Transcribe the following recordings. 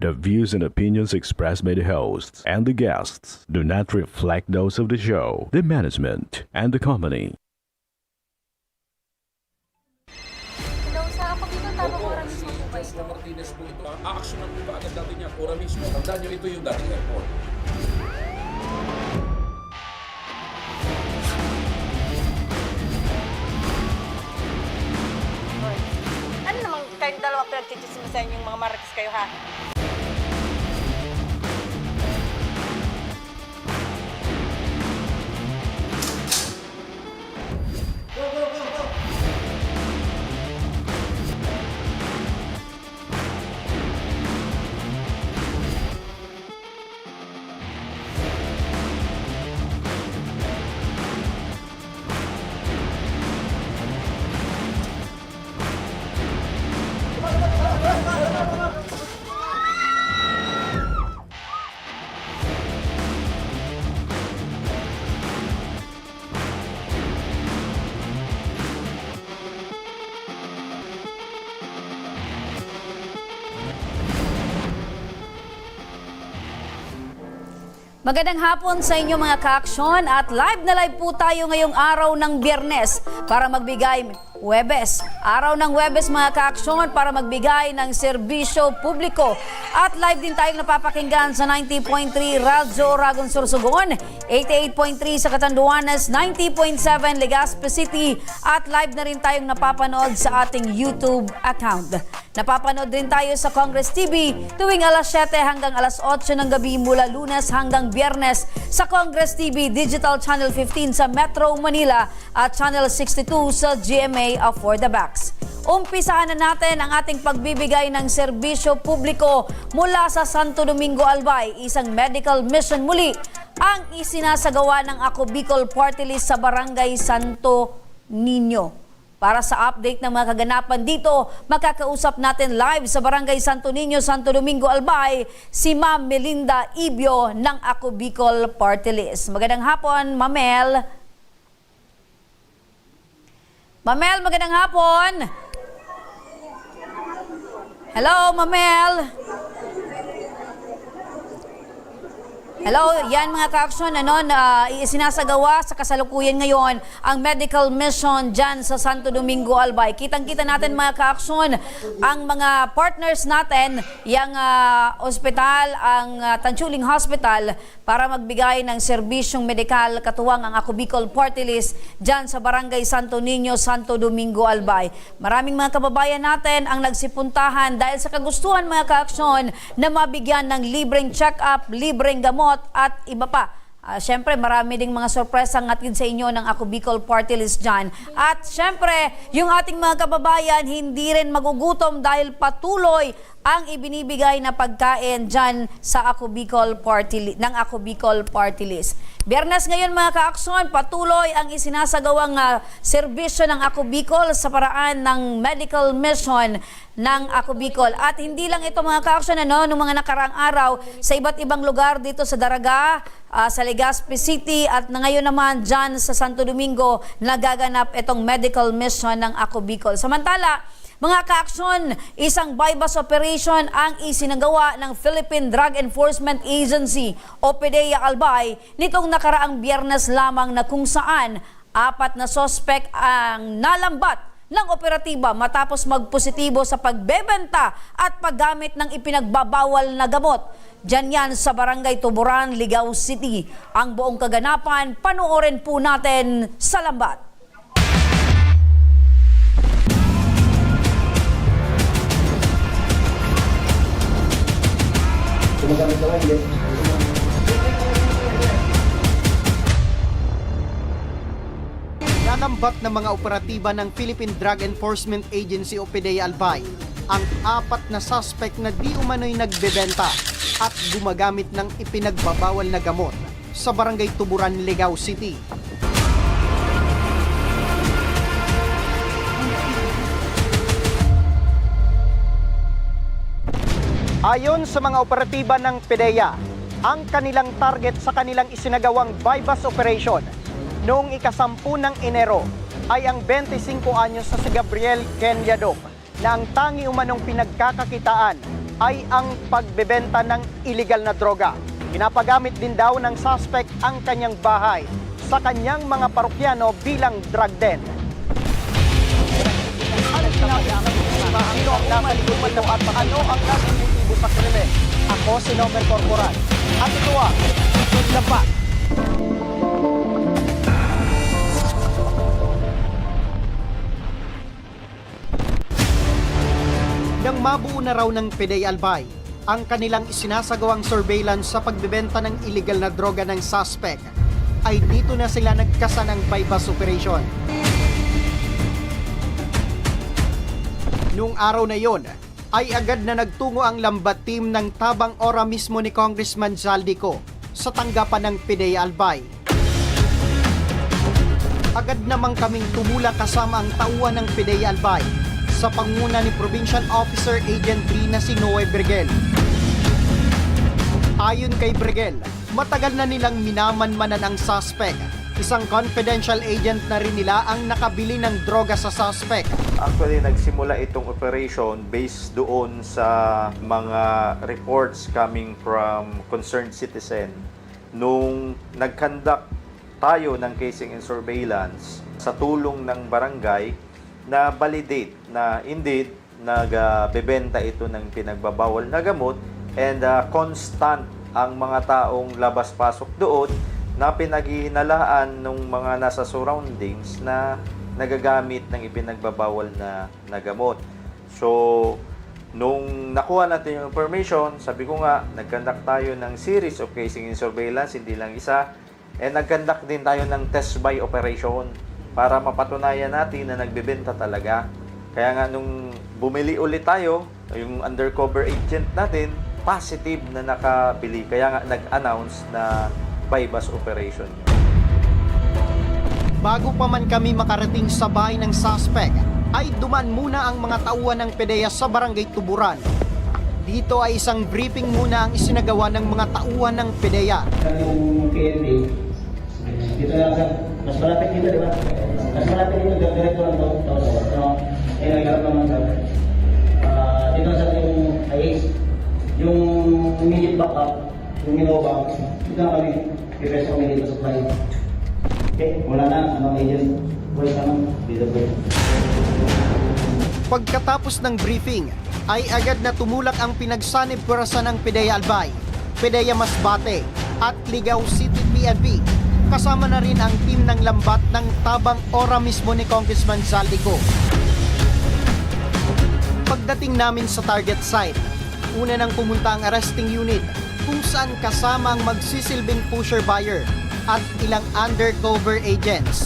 The views and opinions expressed by the hosts and the guests do not reflect those of the show, the management, and the company. Hello, sa ako dito tama ko rin mismo po ba Joseph ito? Martinez po ito. Aaksyonan po ba agad natin niya ora mismo? Tandaan niyo ito yung dating airport. Hoy. Ano namang kayong dalawa pinagchichismisan yung mga marites kayo ha? Magandang hapon sa inyo mga ka-aksyon at live na live po tayo ngayong araw ng Biyernes para magbigay Huwebes. Araw ng Huwebes mga ka-aksyon para magbigay ng serbisyo publiko. At live din tayong napapakinggan sa 90.3 Radyo Ragon Sorsogon, 88.3 sa Catanduanes, 90.7 Legazpi City at live na rin tayong napapanood sa ating YouTube account. Napapanood din tayo sa Congress TV tuwing alas 7 hanggang alas 8 ng gabi mula Lunes hanggang Biyernes sa Congress TV Digital Channel 15 sa Metro Manila at Channel 62 sa GMA For the Backs. Umpisahan na natin ang ating pagbibigay ng serbisyo publiko mula sa Santo Domingo Albay, isang medical mission muli ang isinasagawa ng Ako Bicol Party List sa Barangay Santo Niño. Para sa update ng mga kaganapan dito, makakausap natin live sa Barangay Santo Niño, Santo Domingo Albay, si Ma'am Melinda Ibio ng Ako Bicol Party List. Magandang hapon, Mamel. Mamel, magandang hapon. Hello, Mamel. Hello, yan mga ka-aksyon, isinasagawa sa kasalukuyan ngayon ang medical mission dyan sa Santo Domingo Albay. Kitang-kita natin mga ka-aksyon, ang mga partners natin, yung ospital, ang Tanchuling Hospital, para magbigay ng serbisyong medikal katuwang ang Ako Bicol Party List dyan sa Barangay Santo Niño, Santo Domingo Albay. Maraming mga kababayan natin ang nagsipuntahan dahil sa kagustuhan mga ka-aksyon na mabigyan ng libreng check-up, libreng gamot at iba pa. Siyempre, marami ding mga sorpresang hatid sa inyo ng Ako Bicol Party List dyan. At siyempre, yung ating mga kababayan hindi rin magugutom dahil patuloy ang ibinibigay na pagkain dyan sa Ako Bicol Party ng Ako Bicol Party List. Biyernes ngayon mga ka-aksyon, patuloy ang isinasagawang serbisyo ng Ako Bicol sa paraan ng medical mission ng Ako Bicol. At hindi lang ito mga ka-aksyon, noong mga nakaraang araw sa iba't ibang lugar dito sa Daraga, sa Legazpi City at ngayon naman dyan sa Santo Domingo nagaganap itong medical mission ng Ako Bicol. Samantala, mga ka-aksyon, isang bypass operation ang isinagawa ng Philippine Drug Enforcement Agency o PDEA Albay nitong nakaraang Biyernes lamang na kung saan 4 na sospek ang nalambat ng operatiba matapos magpositibo sa pagbebenta at paggamit ng ipinagbabawal na gamot. Diyan yan sa Barangay Tuburan, Ligao City. Ang buong kaganapan, panoorin po natin sa lambat. Nanambak ng mga operatiba ng Philippine Drug Enforcement Agency o PDEA Albay ang 4 na suspect na di umano'y nagbebenta at gumagamit ng ipinagbabawal na gamot sa Barangay Tuburan, Ligao City. Ayon sa mga operatiba ng PDEA, ang kanilang target sa kanilang isinagawang bypass operation noong ika-10 ng Enero ay ang 25 anyos na si Gabriel Kenyadong na ang tangi umanong pinagkakakitaan ay ang pagbebenta ng illegal na droga. Pinapagamit din daw ng suspect ang kanyang bahay sa kanyang mga parokyano bilang drug den. Ano ang nasa likod nito at ano ang nasa motibo sa krimen? Ako si Nomer Corporal at ito ang Lapat. Nang mabuo na raw ng PDEA Albay ang kanilang isinasagawang surveillance sa pagbebenta ng illegal na droga ng suspect, ay dito na sila nagkasa ng bypass operation. Noong araw na yon, ay agad na nagtungo ang lambat team ng Tabang Ora mismo ni Congressman Zaldico sa tanggapan ng PDEA Albay. Agad namang kaming tumula kasama ang tauhan ng PDEA Albay sa panguna ni Provincial Officer Agent 3 na si Noe Bergel. Ayon kay Bergel, matagal na nilang minamanmanan ang suspect. Isang confidential agent na rin nila ang nakabili ng droga sa suspect. Actually, nagsimula itong operation based doon sa mga reports coming from concerned citizen. Nung nag-conduct tayo ng casing and surveillance sa tulong ng barangay, na validate na indeed nagbebenta ito ng pinagbabawal na gamot and constant ang mga taong labas-pasok doon na pinaghihinalaan ng mga nasa surroundings na nagagamit ng ipinagbabawal na gamot. So, nung nakuha natin yung information, sabi ko nga, nag-conduct tayo ng series of casing and surveillance, hindi lang isa, and nag-conduct din tayo ng test buy operation para mapatunayan natin na nagbebenta talaga. Kaya nga nung bumili ulit tayo, yung undercover agent natin, positive na nakabili. Kaya nga nag-announce na bypass operation. Bago pa man kami makarating sa bahay ng suspect, ay duman muna ang mga tauhan ng PDEA sa Barangay Tuburan. Dito ay isang briefing muna ang isinagawa ng mga tauhan ng PDEA. Yung PNP, dito na sa mas malapit dito, di ba? Mas malapit dito, diretso lang to. No? Ayun, nagharap naman sa dito sa yung IAS, yung immediate backup, yung Minova, dito na kami, i-press kami dito sa flight. Okay, wala na, mga agent, voice naman, dito po. Pagkatapos ng briefing, ay agad na tumulak ang pinagsanib purasan ng PDEA Albay, PDEA Masbate, at Ligao City PNP. Kasama na rin ang team ng lambat ng Tabang Ora mismo ni Congressman Zaldico. Pagdating namin sa target site, una nang pumunta ang arresting unit kung saan kasama ang magsisilbing pusher buyer at ilang undercover agents.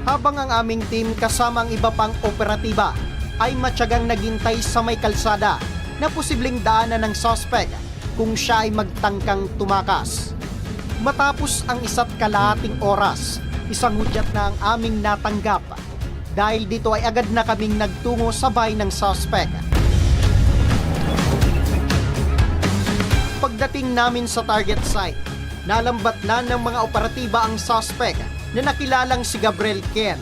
Habang ang aming team kasama ang iba pang operatiba ay matyagang naghintay sa may kalsada na posibleng daanan ng suspect kung siya ay magtangkang tumakas. Matapos ang 1.5 oras, isang hudyat na ang aming natanggap. Dahil dito ay agad na kaming nagtungo sa bahay ng suspect. Pagdating namin sa target site, nalambat na ng mga operatiba ang suspect na nakilalang si Gabriel Ken.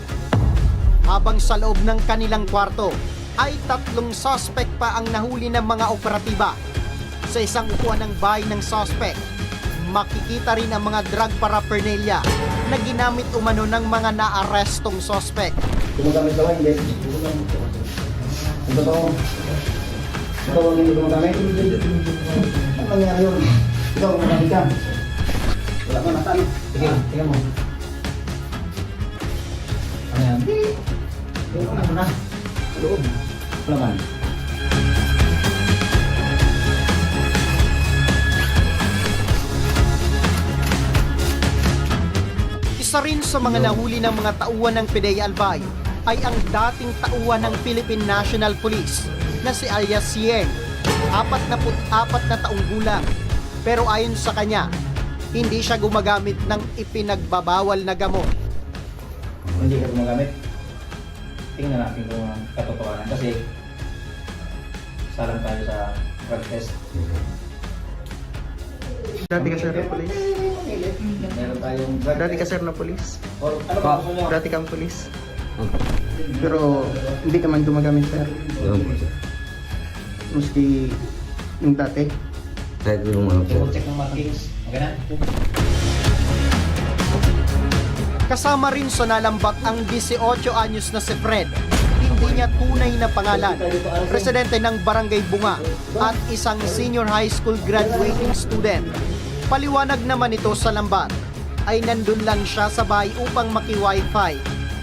Habang sa loob ng kanilang kwarto, ay 3 suspect pa ang nahuli ng mga operatiba. Sa isang upuan ng bahay ng suspect, makikita rin ang mga drug paraphernalia na ginamit umano ng mga naarestong suspect. Gumagamit daw, hindi. Ito to. Ito ang hindi gumagamit. Ano nangyari yun? Ikaw, gumagamit ka. Wala ko nasan. Sige, tingnan mo. Ano yan? Ano na? Loob. Wala man. Isa rin sa mga nahuli ng mga tauhan ng PDEA Albay ay ang dating tauhan ng Philippine National Police na si alias Sieng, 44 na taong gulang. Pero ayon sa kanya, hindi siya gumagamit ng ipinagbabawal na gamot. Kung hindi ka gumagamit, tingnan natin kung katotohanan. Kasi salang tayo sa drug test. Dati ka sir na polis? Meron tayong drug Dati ka test. sir na polis? Or ano ba gusto nyo? Dati kang polis? Pero hindi ka man gumagamit sir? Mostly yung dati. Kahit yung mga po. I-check ng markings. Okay na? Kasama rin sa nalambak ang 18 anyos na si Fred. Hindi niya tunay na pangalan. Presidente ng Barangay Bunga at isang senior high school graduating student. Paliwanag naman ito sa lambat ay nandun lang siya sa bahay upang maki-wifi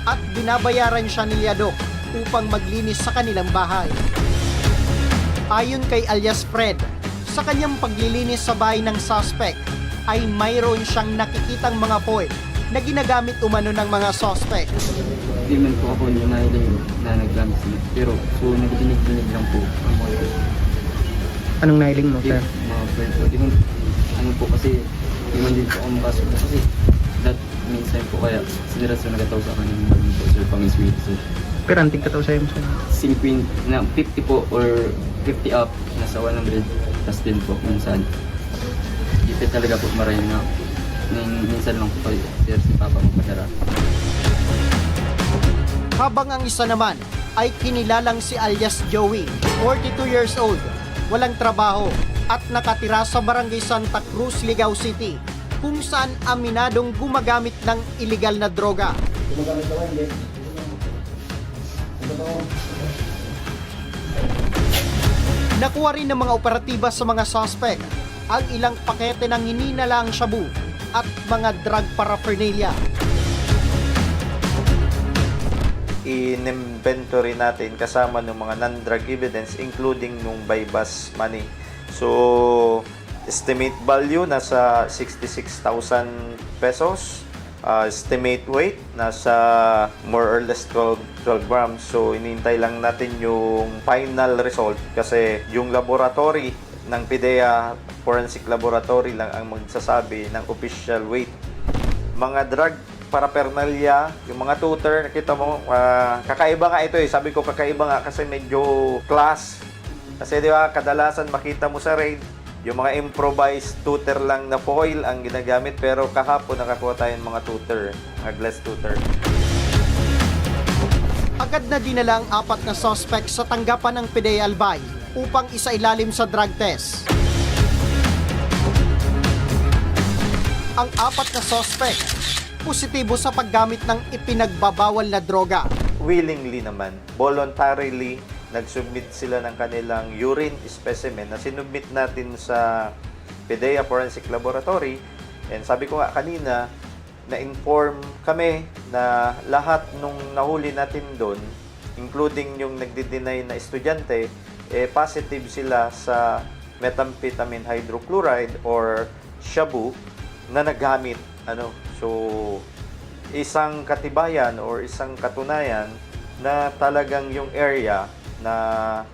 at binabayaran siya ni Yadok upang maglinis sa kanilang bahay. Ayon kay alias Fred, sa kanyang paglilinis sa bahay ng suspect ay mayroon siyang nakikitang mga foil na ginagamit umano ng mga suspect. Hindi man po ako yung nahiling na naggamit sila. Pero so nagdinig-dinig lang po ang mga Anong nahiling mo, Yung mga friends ko. Di man, ano po kasi, di man din po ako makasok po kasi that minsan po kaya siniras na nagataw sa akin yung bagong po sir pang-sweet. So, Pero antik ka sa'yo mo sa'yo. 50 na 50 po or 50 up, nasa 100 plus din po minsan. Dito talaga po marami na minsan lang po kayo sir si Papa magpadara. Habang ang isa naman ay kinilalang si alias Joey, 42 years old, walang trabaho at nakatira sa Barangay Santa Cruz, Ligao City, kung saan aminadong gumagamit ng illegal na droga. Gumagamit ka ba? Hindi. Nakuha rin ng mga operatiba sa mga suspect ang ilang pakete ng hininalang shabu at mga drug paraphernalia. In-inventory natin kasama ng mga non-drug evidence including nung buy bus money. So, estimate value nasa 66,000 pesos. Estimate weight nasa more or less 12 grams. So, inintay lang natin yung final result kasi yung laboratory ng PIDEA, forensic laboratory lang ang magsasabi ng official weight. Mga drug paraphernalia, yung mga tutor, nakita mo, kakaiba nga ito eh. Sabi ko kakaiba nga kasi medyo class. Kasi di ba, kadalasan makita mo sa raid, yung mga improvised tutor lang na foil ang ginagamit, pero kahapon nakakuha tayo ng mga tutor, mga glass tutor. Agad na dinala ang 4 na suspect sa tanggapan ng PIDEA Albay upang isailalim sa drug test. Ang 4 na suspect, positibo sa paggamit ng ipinagbabawal na droga. Willingly naman, voluntarily, nag-submit sila ng kanilang urine specimen na sinubmit natin sa PIDEA Forensic Laboratory. And sabi ko nga kanina, na-inform kami na lahat nung nahuli natin doon, including yung nagdi-deny na estudyante, positive sila sa methamphetamine hydrochloride or shabu na nagamit. So, isang katibayan or isang katunayan na talagang yung area na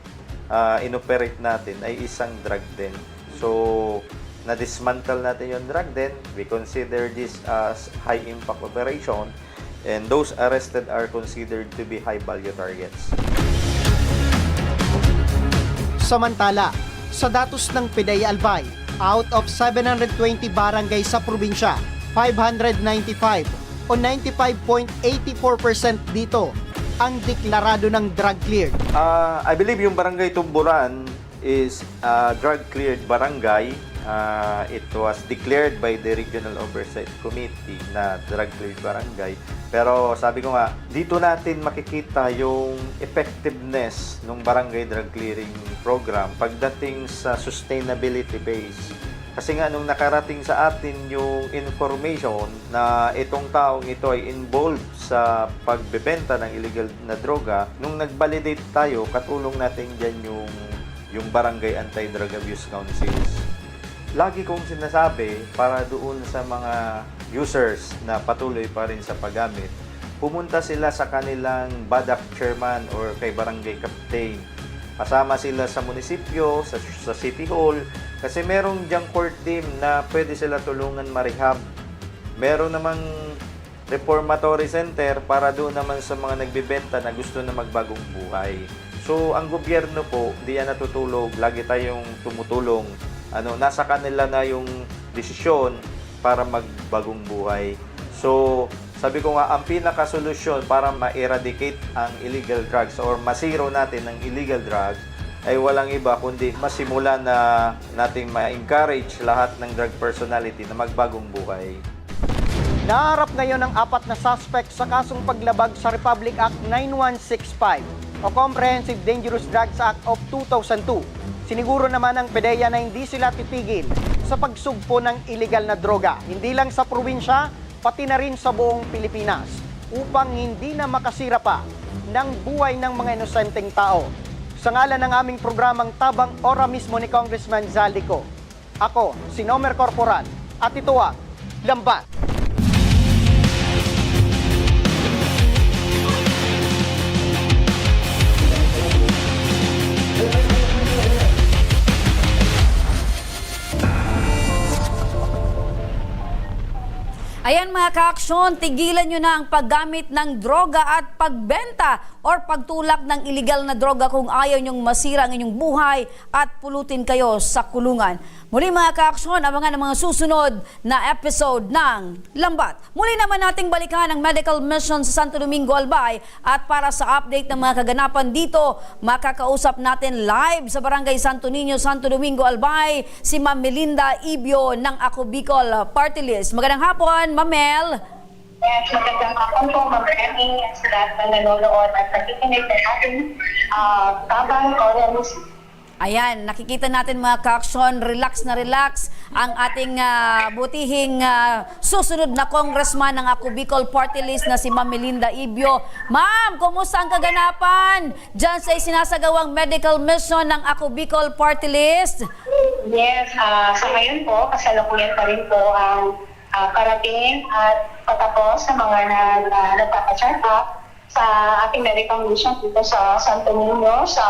inoperate natin ay isang drug den. So, na-dismantle natin yung drug den. We consider this as high-impact operation and those arrested are considered to be high-value targets. Samantala, sa datos ng PIDEA Albay, out of 720 barangay sa probinsya, 595 o 95.84% dito ang deklarado ng drug cleared. I believe yung Barangay Tumburan is drug-cleared barangay. It was declared by the Regional Oversight Committee na drug-cleared barangay. Pero sabi ko nga, dito natin makikita yung effectiveness ng barangay drug clearing program pagdating sa sustainability base. Kasi nga nung nakarating sa atin yung information na itong taong ito ay involved sa pagbebenta ng illegal na droga, nung nag-validate tayo, katulong natin dyan yung Barangay Anti-Drug Abuse Councils. Lagi kong sinasabi para doon sa mga users na patuloy pa rin sa paggamit, pumunta sila sa kanilang BADAC chairman or kay barangay captain. Kasama sila sa munisipyo, sa city hall, kasi merong diyang court team na pwede sila tulungan ma-rehab. Meron namang reformatory center para doon naman sa mga nagbibenta na gusto na magbagong buhay. So, ang gobyerno po, di yan natutulog. Lagi tayong tumutulong. Nasa kanila na yung desisyon para magbagong buhay. So, sabi ko nga, ang pinakasolusyon para ma-eradicate ang illegal drugs or masiro natin ang illegal drugs ay walang iba kundi masimula na nating ma-encourage lahat ng drug personality na magbagong buhay. Naharap ngayon ang 4 na suspect sa kasong paglabag sa Republic Act 9165 o Comprehensive Dangerous Drugs Act of 2002. Siniguro naman ng PDEA na hindi sila titigil sa pagsugpo ng illegal na droga, hindi lang sa probinsya, pati na rin sa buong Pilipinas, upang hindi na makasira pa ng buhay ng mga inosenteng tao. Sa ngalan ng aming programang Tabang Ora mismo ni Congressman Zaldico, ako, si Nomer Corporal, at ito ang Lambat. Ayan mga ka-aksyon, tigilan nyo na ang paggamit ng droga at pagbenta or pagtulak ng iligal na droga kung ayaw nyong masira ang inyong buhay at pulutin kayo sa kulungan. Muli mga ka-aksyon, abangan ang mga susunod na episode ng Lambat. Muli naman nating balikan ang medical mission sa Santo Domingo, Albay, at para sa update ng mga kaganapan dito, makakausap natin live sa Barangay Santo Niño, Santo Domingo, Albay, si Ma'am Melinda Ibio ng Ako Bicol Party List. Magandang hapon, Ma'am Mel. Yes, magandang hapon po, Ma'am Remy, sa lahat ng nanonood at nakikinig sa ating Tabang Ora mismo. Ayan, nakikita natin mga ka-aksyon, relax na relax ang ating butihing susunod na congressman ng Ako Bicol Party List na si Ma'am Melinda Ibio. Ma'am, kumusta ang kaganapan dyan sa isinasagawang medical mission ng Ako Bicol Party List? Yes, sa ngayon po, kasalukuyan pa rin po ang parating at patapos sa mga nagpapachart up sa ating medical mission dito sa Santo Niño, sa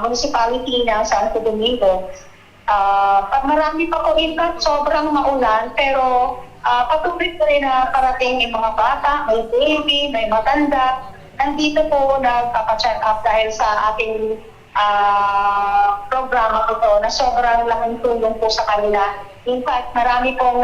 municipality ng Santo Domingo. Marami pa po impact, sobrang maulan, pero patuloy pa rin na parating yung mga bata, may baby, may matanda. Nandito po nagpapacheck up dahil sa ating programa ito na sobrang laking tulong po sa kanila. In fact, marami pong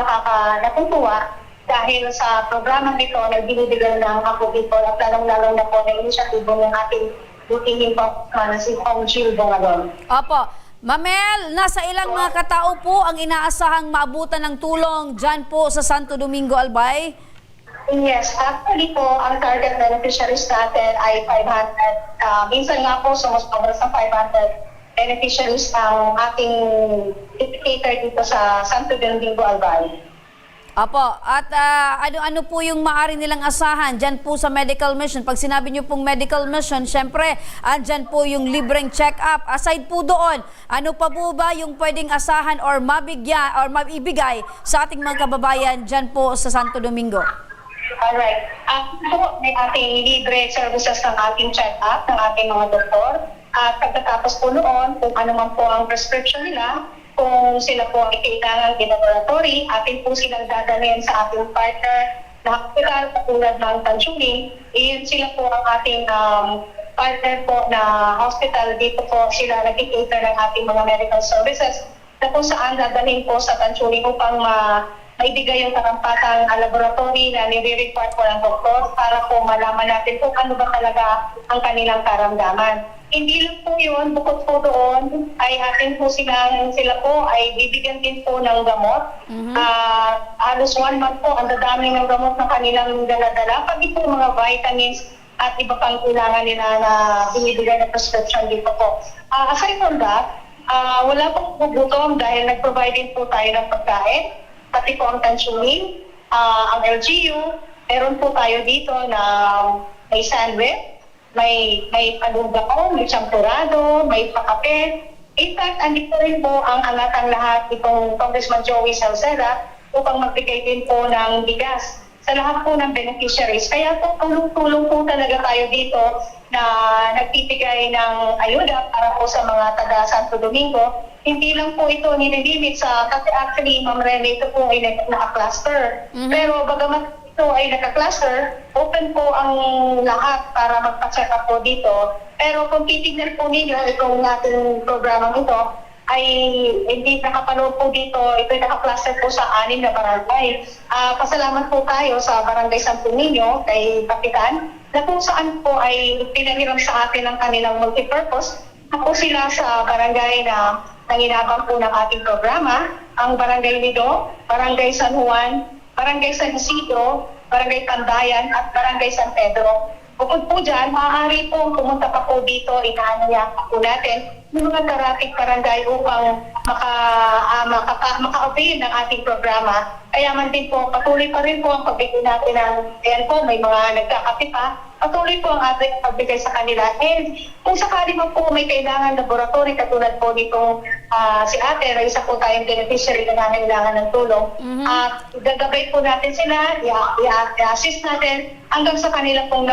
natutuwa dahil sa programa nito na binibigyan ng Ako Bicol at lalong-lalong na po na inisyatibo ng ating butihing po na si Hong Jill Bongalon. Opo. Mamel, nasa ilang mga katao po ang inaasahang maabutan ng tulong dyan po sa Santo Domingo, Albay? Yes, actually po, ang target beneficiaries natin ay 500. Minsan nga po, sumusobra sa 500 beneficiaries ang ating indicator dito sa Santo Domingo, Albay. Apo, at ano po yung maaari nilang asahan dyan po sa medical mission? Pag sinabi niyo pong medical mission, syempre, andyan po yung libreng check-up. Aside po doon, ano pa po ba yung pwedeng asahan or mabigyan or maibigay sa ating mga kababayan dyan po sa Santo Domingo? Alright. May ating libre services ng ating check-up, ng ating mga doktor. At pagkatapos po noon, kung ano man po ang prescription nila, kung sila po ay kailangan in laboratory, atin po silang dadalhin sa ating partner na hospital katulad ng Tanchuli. Iyon sila po ang ating partner po na hospital. Dito po sila nag-cater ng ating mga medical services na kung saan dadalhin po sa Tanchuli upang maibigay yung karampatang laboratory na nire-require po ng doktor para po malaman natin kung ano ba talaga ang kanilang karamdaman. Hindi lang po yun, bukod po doon ay atin po sila po ay bibigyan din po ng gamot. Halos 1 month po, ang dadami ng gamot na kanilang dala-dala. Pati po mga vitamins at iba pang kailangan nila na binibigay na prescription dito po. Aside from that, wala pong gugutom dahil nag-provide din po tayo ng pagkain. Pati po ang tansunin, ang LGU, meron po tayo dito na may sandwich, may palugaon, may champurado, may pakape. In fact, andito rin po ang angatang lahat itong Congressman Joey Salceda upang magbigay din po ng bigas sa lahat po ng beneficiaries. Kaya po tulong-tulong po talaga tayo dito na nagbibigay ng ayuda para po sa mga taga Santo Domingo. Hindi lang po ito nililimit sa, kasi actually, Ma'am Rene, ito po ay naka-cluster. Pero bagamat ito ay naka-cluster, open po ang lahat para magpa-check up po dito. Pero kung titignan po ninyo itong ating programang ito, ay hindi nakapanood po dito, ito ay naka-cluster po sa 6 na barangay. Pasalamat po tayo sa Barangay Santo Niño, kay Kapitan, na kung saan po ay pinahiram sa atin ang kanilang multipurpose Ako sila sa barangay na nanginabang po ng ating programa, ang Barangay Lido, Barangay San Juan, Barangay San Isidro, Barangay Pandayan at Barangay San Pedro. Bukod po dyan, maaari po pumunta pa po dito, inaanaya po natin yung mga karating barangay upang maka-avail ng ating programa. Kaya man din po, patuloy pa rin po ang pagbigay natin ng, ayan po, may mga nagkakape pa, patuloy po ang ating pagbigay sa kanila. And kung sakali mo po may kailangan laboratory, katulad po nitong si ate, na isa po tayong beneficiary na nangangailangan ng tulong, gagabay po natin sila, i-assist natin hanggang sa kanila pong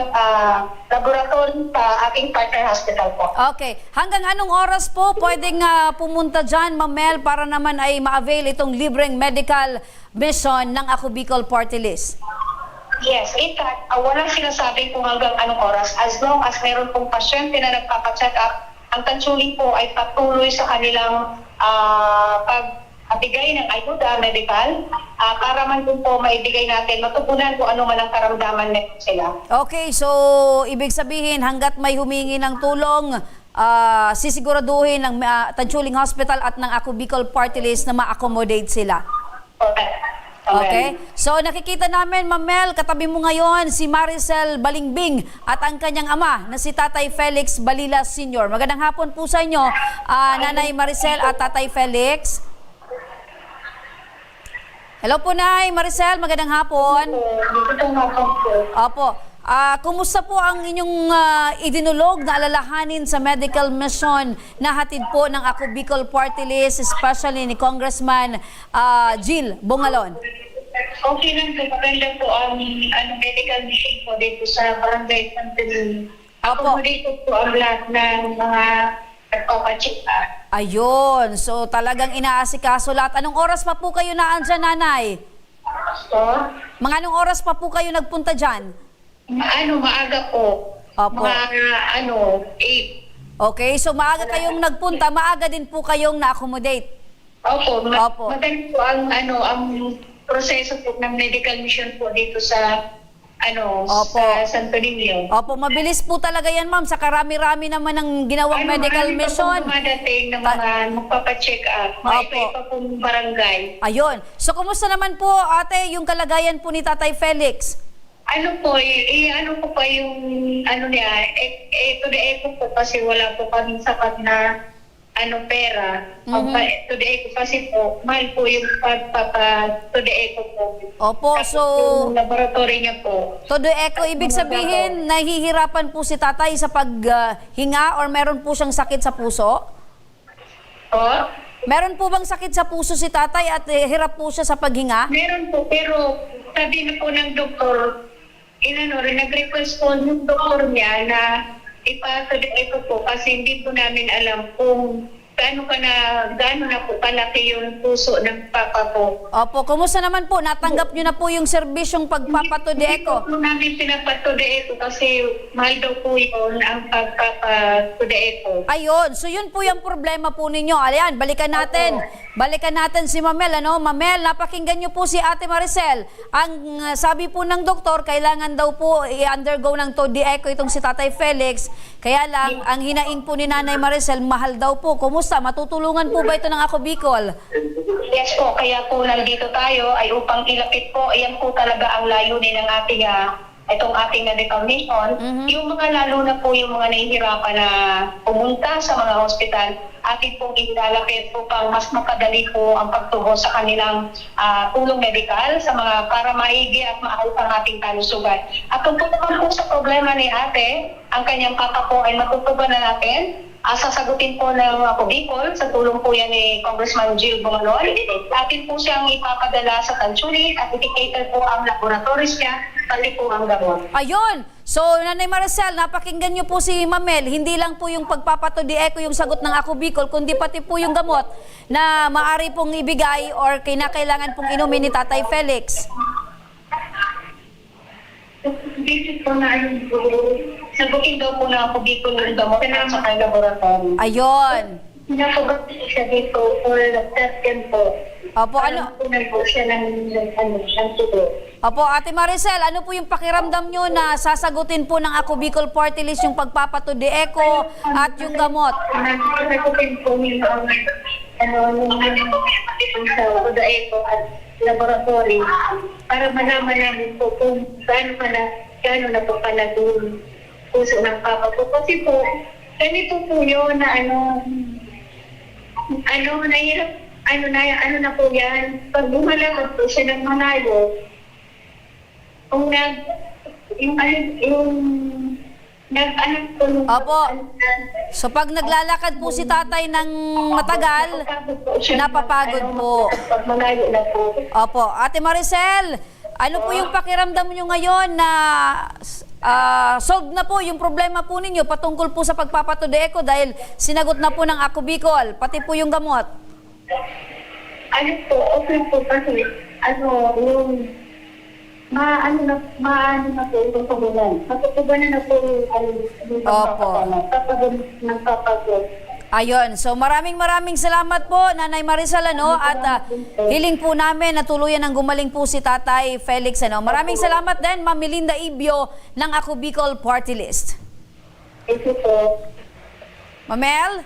laboratory sa ating partner hospital po. Okay. Hanggang anong oras po pwedeng pumunta dyan, Ma'am Mel, para naman ay ma-avail itong libreng medical mission ng Ako Bicol Party List? Yes, in fact, walang sinasabing kung hanggang anong oras. As long as meron pong pasyente na nagpapacheck up, ang tansuling po ay patuloy sa kanilang pagbigay ng ayuda medical para man din po maibigay natin, matugunan kung ano man ang karamdaman nila sila. Okay, so ibig sabihin hanggat may humingi ng tulong, sisiguraduhin ng Tansuling Hospital at ng Ako Bicol Party List na ma-accommodate sila. Okay. So nakikita namin, Ma'am Mel, katabi mo ngayon si Maricel Balingbing at ang kanyang ama na si Tatay Felix Balila Sr. Magandang hapon po sa inyo, Nanay Maricel at Tatay Felix. Hello po, Nay Maricel, magandang hapon. Opo. Kumusta po ang inyong idinulog na alalahanin sa medical mission na hatid po ng Ako Bicol Party List, especially ni Congressman Jill Bongalon? Okay lang po, maganda po ang medical mission po dito sa Barangay San Pedro. Ako dito po ang lahat ng mga nagpapacheck up. Ayun, so talagang inaasikaso lahat. Anong oras pa po kayo naandyan, Nanay? So, Mga anong oras pa po kayo nagpunta dyan? maaga po. Opo. Mga 8. Okay, so maaga kayong nagpunta, maaga din po kayong na-accommodate. Opo. Opo. Magaling po ang proseso po ng medical mission po dito sa Opo. sa Santo Niño. Opo, mabilis po talaga yan, ma'am. Sa karami-rami naman ng ginawang medical mission. Dumadating ng mga magpapacheck up. Mga Opo. iba-iba pong barangay. Ayun. So, kumusta naman po, ate, yung kalagayan po ni Tatay Felix? Ano po pa yung niya, today po kasi wala po kami sapat na pera. Today po kasi po, mahal po yung today po. Opo, tapos so yung laboratory niya po. todo eco, ibig sabihin, nahihirapan po si tatay sa paghinga or meron po siyang sakit sa puso? Oh? Meron po bang sakit sa puso si tatay at hirap po siya sa paghinga? Meron po, pero sabi na po ng doktor, nag-request po ng doktor niya na ipatuloy ko po kasi hindi po namin alam kung gaano na po kalaki yung puso ng papa ko. Opo, kumusta naman po? Natanggap niyo na po yung serbisyong pagpapatodeko? Hindi po namin pinapatodeko kasi mahal daw po yun ang pagpapatodeko. Ayun, so yun po yung problema po ninyo. Ayan, balikan natin. Balikan natin si Mamel, Mamel, napakinggan niyo po si Ate Maricel. Ang sabi po ng doktor, kailangan daw po i-undergo ng TODECO itong si Tatay Felix. Kaya lang, ang hinaing po ni Nanay Maricel, mahal daw po. Kumusta? Matutulungan po ba ito ng Ako Bicol? Yes po, kaya po nandito tayo ay upang ilapit po, ayan po talaga ang layunin ng ating itong ating medical mission. Yung mga lalo na po yung mga nahihirapan na pumunta sa mga hospital, atin pong ilalapit upang mas makadali po ang pagtubo sa kanilang tulong medical sa mga para maigi at maayos ang ating kalusugan. At tungkol naman po sa problema ni ate, ang kanyang papa po ay matutuban na natin. Sasagutin po ng Ako Bicol sa tulong po yan ni Congressman Jill Bongalon. Atin po siyang ipapadala sa Tansuling at iti-cater po ang laboratories niya, pati po ang gamot. Ayun! So, Nanay Maricel, napakinggan niyo po si Mamel. Hindi lang po yung pagpapatodeko yung sagot ng Ako Bicol, kundi pati po yung gamot na maari pong ibigay or kinakailangan pong inumin ni Tatay Felix. Visit po na sagutin daw po na Ako Bicol ng gamot at sa laboratory. Ayun. Pinapagat po siya dito for the second po. Opo, ano? Parang po siya ng tubo. Opo, Ate Maricel, ano po yung pakiramdam nyo na sasagutin po ng Ako Bicol Party List yung pagpapatude eco at yung gamot? Nakutin po nila ang sa Uda Eco at laboratory para malaman namin po kung gaano na po pala doon puso ng papa po. Kasi po, ganito po yun na nahirap, na po yan. Pag bumalakad po siya ng malayo, kung Opo. So pag naglalakad po si tatay ng matagal, napapagod po. Pag malayo na po. Opo. Ate Maricel, ano po yung pakiramdam nyo ngayon na solve na po yung problema po ninyo patungkol po sa pagpapatude eco dahil sinagot na po ng Ako Bicol, pati po yung gamot? Okay po kasi, yung maano na po itong pagulan. Matutubanan na po yung nagpapagod. Ayun. So maraming salamat po, Nanay Maricel, at hiling po namin na tuluyan ng gumaling po si Tatay Felix, Maraming salamat din, Ma'am Melinda Ibio ng Ako Bicol Party List. Thank you po. Mamel?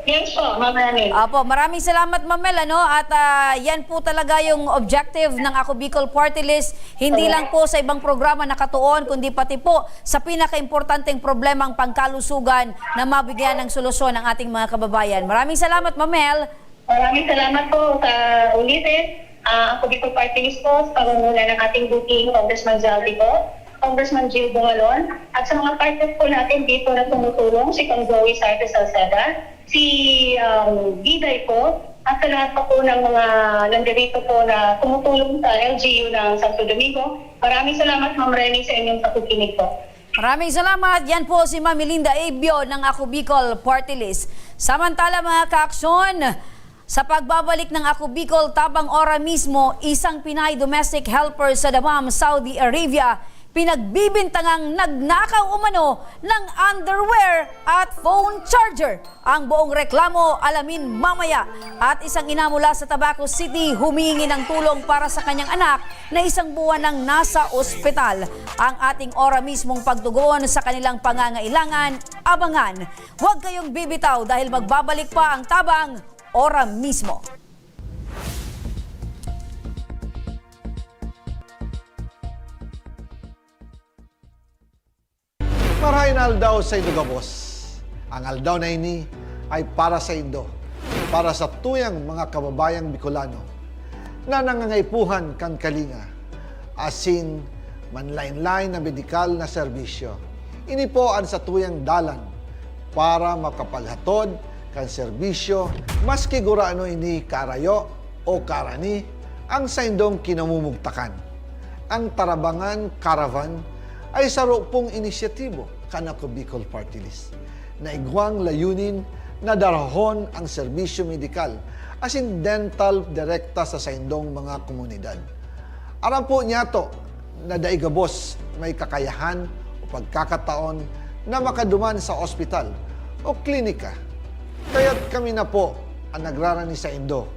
Yes po, maraming. Apo, maraming salamat, Mamel, at yan po talaga yung objective ng Ako Bicol Party List, hindi lang po sa ibang programa nakatuon, kundi pati po sa pinaka-importanteng problemang pangkalusugan na mabigyan ng solusyon ng ating mga kababayan. Maraming salamat, Mamel. Maraming salamat po sa ulitin. Ako Bicol Party List po sa pangunguna ng ating booking Congressman Zaldi po, Congressman Gil Bungalon, at sa mga partners po natin dito na tumutulong, si Kang Zoe Sartes Salceda, si Giday po, at sa lahat pa po ng mga nandirito po na tumutulong sa LGU ng Santo Domingo. Maraming salamat, Ma'am Rene, sa inyong pakikinig po. Maraming salamat. Yan po si Ma'am Melinda Ibio ng Ako Bicol Party List. Samantala mga kaaksyon, sa pagbabalik ng Ako Bicol tabang ora mismo, isang Pinay domestic helper sa Dammam, Saudi Arabia, pinagbibintangang nagnakaw umano ng underwear at phone charger. Ang buong reklamo alamin mamaya. At isang ina mula sa Tabaco City humihingi ng tulong para sa kanyang anak na isang buwan nang nasa ospital. Ang ating ora mismong pagtugon sa kanilang pangangailangan, abangan. Huwag kayong bibitaw dahil magbabalik pa ang tabang ora mismo. Marahin aldaw sa Indo Gabos. Ang aldaw na ini ay para sa Indo, para sa tuyang mga kababayang Bicolano na nangangaipuhan kan kalinga, asin manlain-lain na medikal na serbisyo. Ini po ang sa tuyang dalan para makapalhatod kan serbisyo maski guraano ini karayo o karani ang sa Indong kinamumugtakan. Ang Tarabangan Caravan ay saro pong inisyatibo kan Ako Bicol Party List na igwang layunin na darahon ang serbisyo medikal asin dental direkta sa saindong mga komunidad. Aram po niya to na daigabos may kakayahan o pagkakataon na makaduman sa ospital o klinika. Kaya't kami na po ang nagrarani sa Indo.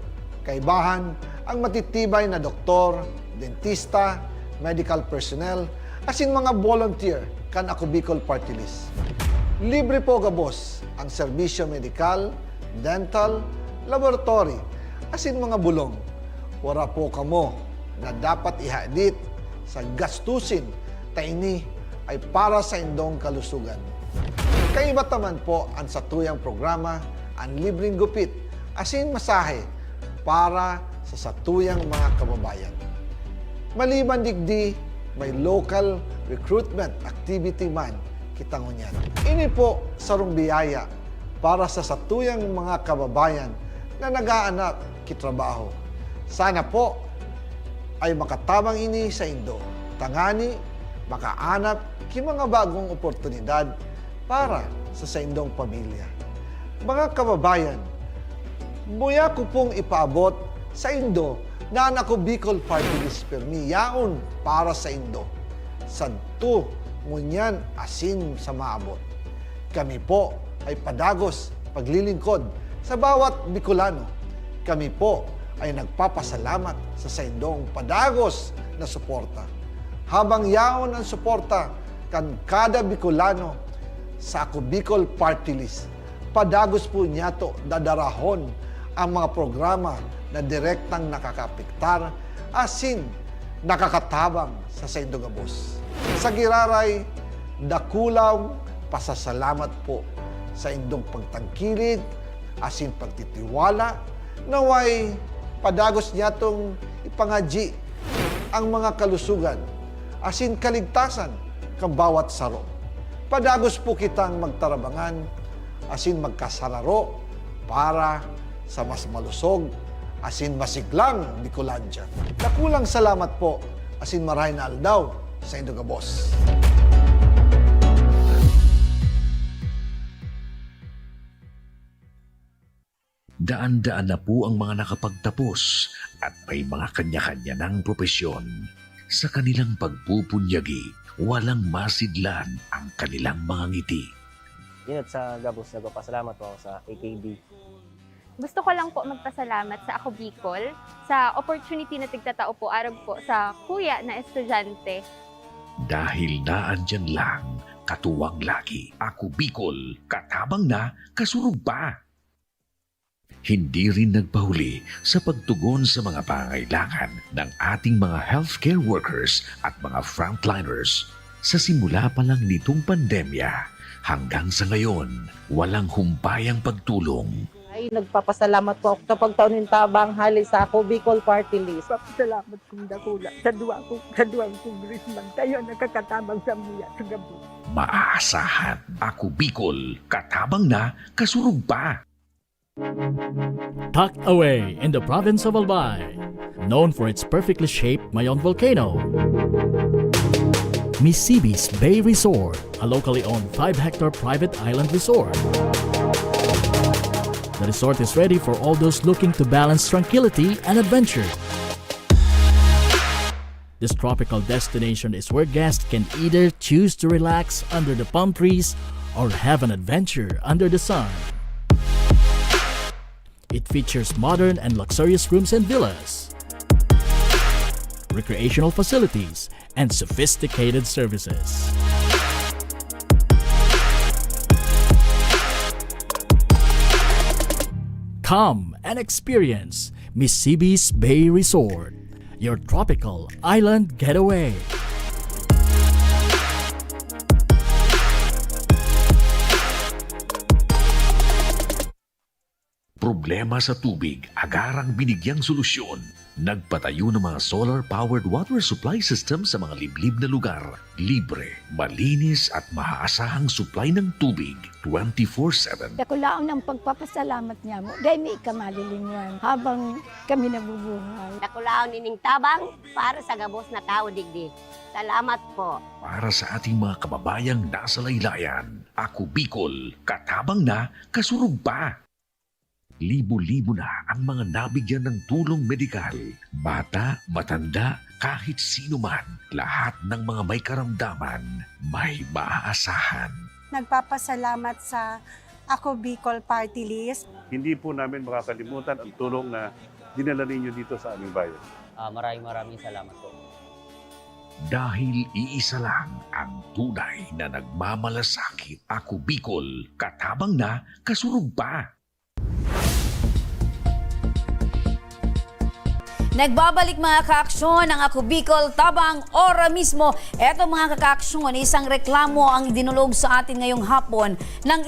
Kaibahan ang matitibay na doktor, dentista, medical personnel, asin mga volunteer kan Ako Bicol Party List. Libre po gabos ang serbisyo medikal, dental, laboratory, asin mga bulong. Wala po kamo na dapat ihadit sa gastusin taini ay para sa indong kalusugan. Kaiba taman po ang sa tuyang programa ang libreng gupit asin masahe para sa satuyang mga kababayan. Maliban digdi, may local recruitment activity man kitangunyan. Ini po sarong biyaya para sa satuyang mga kababayan na nag-aanap kitrabaho. Sana po ay makatabang ini sa Indo. Tangani, makaanap ki mga bagong oportunidad para sa Indong pamilya. Mga kababayan, buya ko pong ipaabot sa Indo na ang Ako Bicol Party List permi yaon para sa Indo. Sadto ngunyan asin sa maabot. Kami po ay padagos paglilingkod Sa bawat Bicolano, kami po ay nagpapasalamat sa saindong padagos na suporta. Habang yaon ang suporta kan kada Bicolano sa Ako Bicol Party List, padagos po niyato dadarahon ang mga programa na direktang nakakapiktar asin nakakatabang sa saindong gabos. Sa giraray, dakulaw pasasalamat po sa indong pagtangkilid asin pagtitiwala naway padagos niyatong ipangaji ang mga kalusugan asin kaligtasan kang bawat saro. Padagos po kitang magtarabangan asin magkasararo para sa mas malusog asin masiglang Bicolandia. Nakulang salamat po asin marahin na aldaw sa indong gabos. Daan-daan na po ang mga nakapagtapos at may mga kanya-kanya ng propesyon. Sa kanilang pagpupunyagi, walang masidlan ang kanilang mga ngiti. Yun at sa Gabos, nagpapasalamat po ako sa AKB. Gusto ko lang po magpasalamat sa Ako Bicol sa opportunity na tigtatao po arog po sa kuya na estudyante. Dahil naandyan lang, katuwang lagi, Ako Bicol, katabang na, kasurug pa. Hindi rin nagpahuli sa pagtugon sa mga pangailangan ng ating mga healthcare workers at mga frontliners. Sa simula pa lang nitong pandemya, hanggang sa ngayon, walang humpayang pagtulong. Ay, nagpapasalamat po ako sa pagtaunin tabang hali sa Ako Bicol Party List. Salamat kong dakula sa duwang congressman. Tayo nakakatabang sa muya sa gabi. Maaasahan, Ako Bicol, katabang na, kasurug pa. Tucked away in the province of Albay, known for its perfectly shaped Mayon volcano, Misibis Bay Resort, a locally owned 5-hectare private island resort. The resort is ready for all those looking to balance tranquility and adventure. This tropical destination is where guests can either choose to relax under the palm trees or have an adventure under the sun. It features modern and luxurious rooms and villas, recreational facilities, and sophisticated services. Come and experience Misibis Bay Resort, your tropical island getaway. Problema sa tubig, agarang binigyang solusyon. Nagpatayo ng mga solar-powered water supply system sa mga liblib na lugar. Libre, malinis at maaasahang supply ng tubig 24/7. Dakulaon ng pagpapasalamat niya mo. Dahil may ikamalilingan habang kami nabubuhay. Nakulaon nining tabang para sa Gabos na tao digdig. Salamat po. Para sa ating mga kababayang nasa laylayan, Ako Bicol, katabang na, kasurug pa. Libo-libo na ang mga nabigyan ng tulong medikal. Bata, matanda, kahit sino man, lahat ng mga may karamdaman, may maaasahan. Nagpapasalamat sa Ako Bicol Party List. Hindi po namin makakalimutan ang tulong na dinala ninyo dito sa aming bayan. Maraming salamat po. Dahil iisa lang ang tunay na nagmamalasakit. Ako Bicol, katabang na, kasurug pa. Nagbabalik mga kaaksyon ang Ako Bicol Tabang ora mismo. Eto mga kaaksyon, isang reklamo ang idinulog sa atin ngayong hapon ng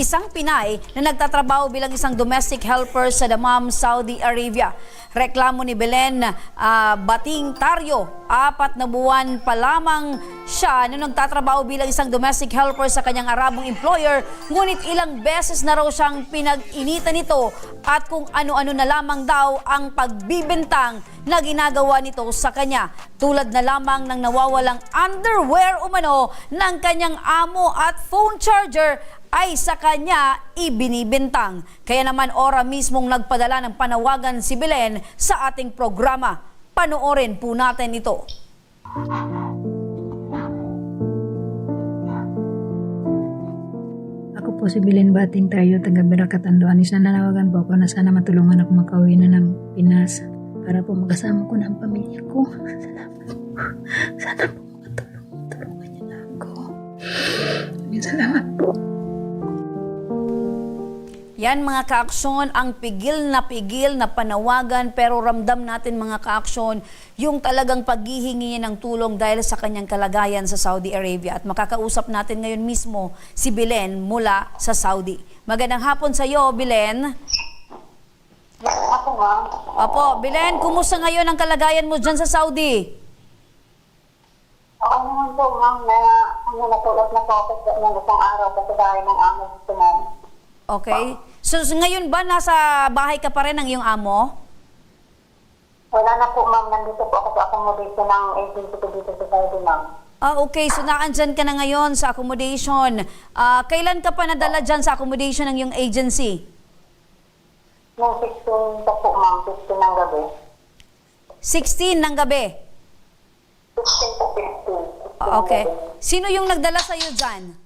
isang Pinay na nagtatrabaho bilang isang domestic helper sa Dammam, Saudi Arabia. Reklamo ni Belen Bating Taryo, 4 na buwan pa lamang siya nung nagtatrabaho bilang isang domestic helper sa kanyang Arabong employer, ngunit ilang beses na raw siyang pinag-initan nito at kung ano-ano na lamang daw ang pagbibintang na ginagawa nito sa kanya. Tulad na lamang ng nawawalang underwear umano ng kanyang amo at phone charger ay sa kanya ibinibintang. Kaya naman ora mismong nagpadala ng panawagan si Belen sa ating programa. Panoorin po natin ito. Ako po po si Belen Bating tayo, taga Beracat, Andoanis. Nananawagan po ako na sana matulungan ako makauwi na ng Pinas para po magkasama ko ng pamilya ko. Salamat po. Sana po matulungan niyo na ako. Salamat po. Yan mga kaaksyon, ang pigil na panawagan, pero ramdam natin mga kaaksyon yung talagang paghihingi ng tulong dahil sa kanyang kalagayan sa Saudi Arabia. At makakausap natin ngayon mismo si Belen mula sa Saudi. Magandang hapon sa iyo, Belen. Ako ma'am. Opo, Belen, kumusta ngayon ang kalagayan mo dyan sa Saudi? Ako naman po ma'am na natulog na po ako ng isang araw kasi dahil ng amo ko ma'am. Okay. So ngayon ba nasa bahay ka pa rin ng iyong amo? Wala na po ma'am, nandito po ako sa accommodation ng agency ko dito sa Saudi ma'am. Okay. So naandyan ka na ngayon sa accommodation. Kailan ka pa nadala dyan sa accommodation ng iyong agency? Yung 16 pa po ma'am, 16 ng gabi. 16 ng gabi? 16 po, 15. Okay. Sino yung nagdala sa iyo dyan?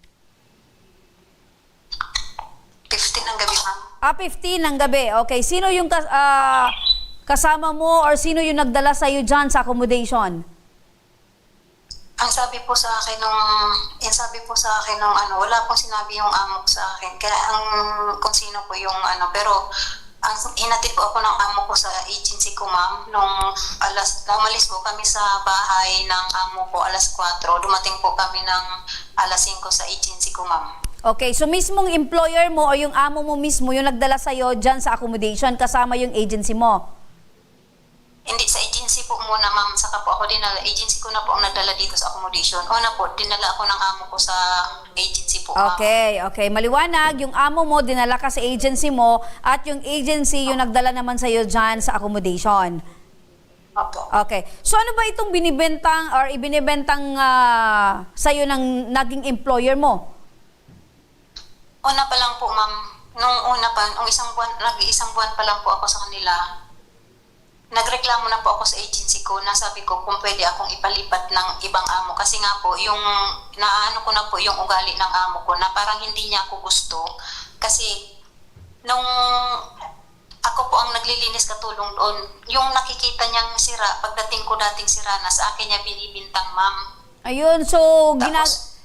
15 ng gabi ma'am. 15 ng gabi. Okay. Sino yung kasama mo or sino yung nagdala sa iyo dyan sa accommodation? Ang sabi po sa akin nung wala pong sinabi yung amo ko sa akin. Kaya kung sino po yung pero hinatid po ako ng amo ko sa agency ko ma'am nung umalis po kami sa bahay ng amo ko alas 4. Dumating po kami ng alas 5 sa agency ko ma'am. Okay, so mismong employer mo o yung amo mo mismo yung nagdala sa'yo dyan sa accommodation kasama yung agency mo? Hindi, sa agency po muna ma'am, saka po ako dinala. Agency ko na po ang nagdala dito sa accommodation. Una po, dinala ako ng amo ko sa agency po ma'am. Okay. Maliwanag, yung amo mo dinala ka sa agency mo at yung agency yung nagdala naman sa'yo dyan sa accommodation. Okay. So ano ba itong binibentang or ibinibentang sa'yo ng naging employer mo? Una pa lang po ma'am, nung isang buwan pa lang po ako sa kanila, nagreklamo na po ako sa agency ko na sabi ko kung pwede akong ipalipat ng ibang amo kasi nga po yung naano ko na po yung ugali ng amo ko na parang hindi niya ako gusto kasi nung ako po ang naglilinis katulong doon, yung nakikita niyang sira, pagdating ko dating sira na sa akin niya binibintang ma'am. Ayun, so tapos,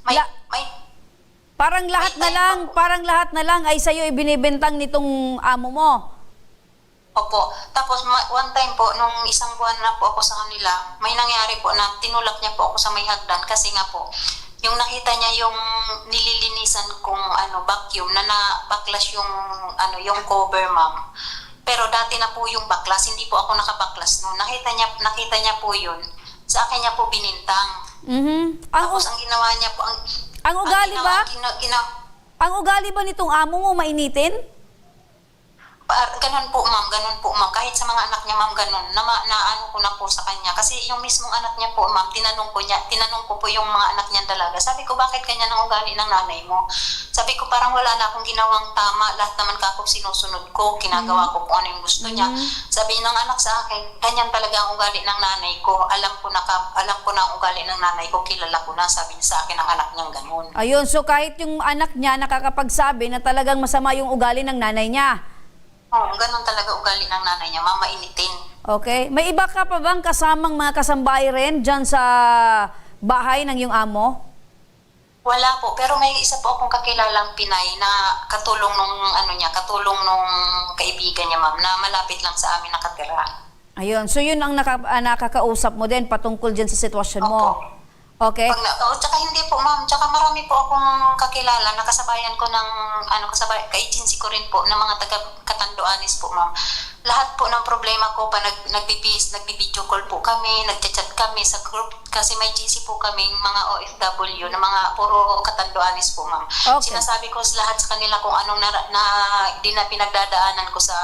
parang lahat na lang ay sa'yo ibinibentang nitong amo mo. Opo. Tapos one time po, nung isang buwan na po ako sa kanila, may nangyari po na tinulak niya po ako sa may hagdan kasi nga po, yung nakita niya yung nililinisan kong vacuum na baklas yung yung cover ma'am. Pero dati na po yung baklas, hindi po ako nakabaklas no. Nakita niya po yun. Sa akin niya po binintang. Tapos ang ginawa niya po ang ugali ba? Ang ugali ba nitong amo mo mainitin? Ganun po ma'am. Kahit sa mga anak niya ma'am, ganun. Naano ko na po sa kanya. Kasi yung mismong anak niya po ma'am, tinanong ko po yung mga anak niya dalaga. Sabi ko, bakit kanya ng ugali ng nanay mo? Sabi ko, parang wala na akong ginawang tama. Lahat naman kako sinusunod ko. Kinagawa ko kung ano yung gusto niya. Sabi ng anak sa akin, ganyan talaga ang ugali ng nanay ko. Alam ko na ang ugali ng nanay ko. Kilala ko na. Sabi niya sa akin ng anak niyang ganun. Ayun, so kahit yung anak niya nakakapagsabi na talagang masama yung ugali ng nanay niya. Ganun talaga ugali ng nanay niya, mamainitin. Okay. May iba ka pa bang kasamang mga kasambahay rin dyan sa bahay ng iyong amo? Wala po, pero may isa po akong kakilalang Pinay na katulong nung kaibigan niya ma'am, na malapit lang sa amin nakatira. Ayun, so yun ang nakakausap mo din patungkol dyan sa sitwasyon mo. Okay. Tsaka hindi po ma'am, tsaka marami po akong kakilala na kasabayan ko ng ka-agency ko rin po ng mga taga-Katanduanis po ma'am. Lahat po ng problema ko pa nagbi-video call po kami, nagchat-chat kami sa group kasi may GC po kaming mga OFW na mga puro Katanduanis po ma'am. Okay. Sinasabi ko lahat sa kanila kung anong pinagdadaanan ko sa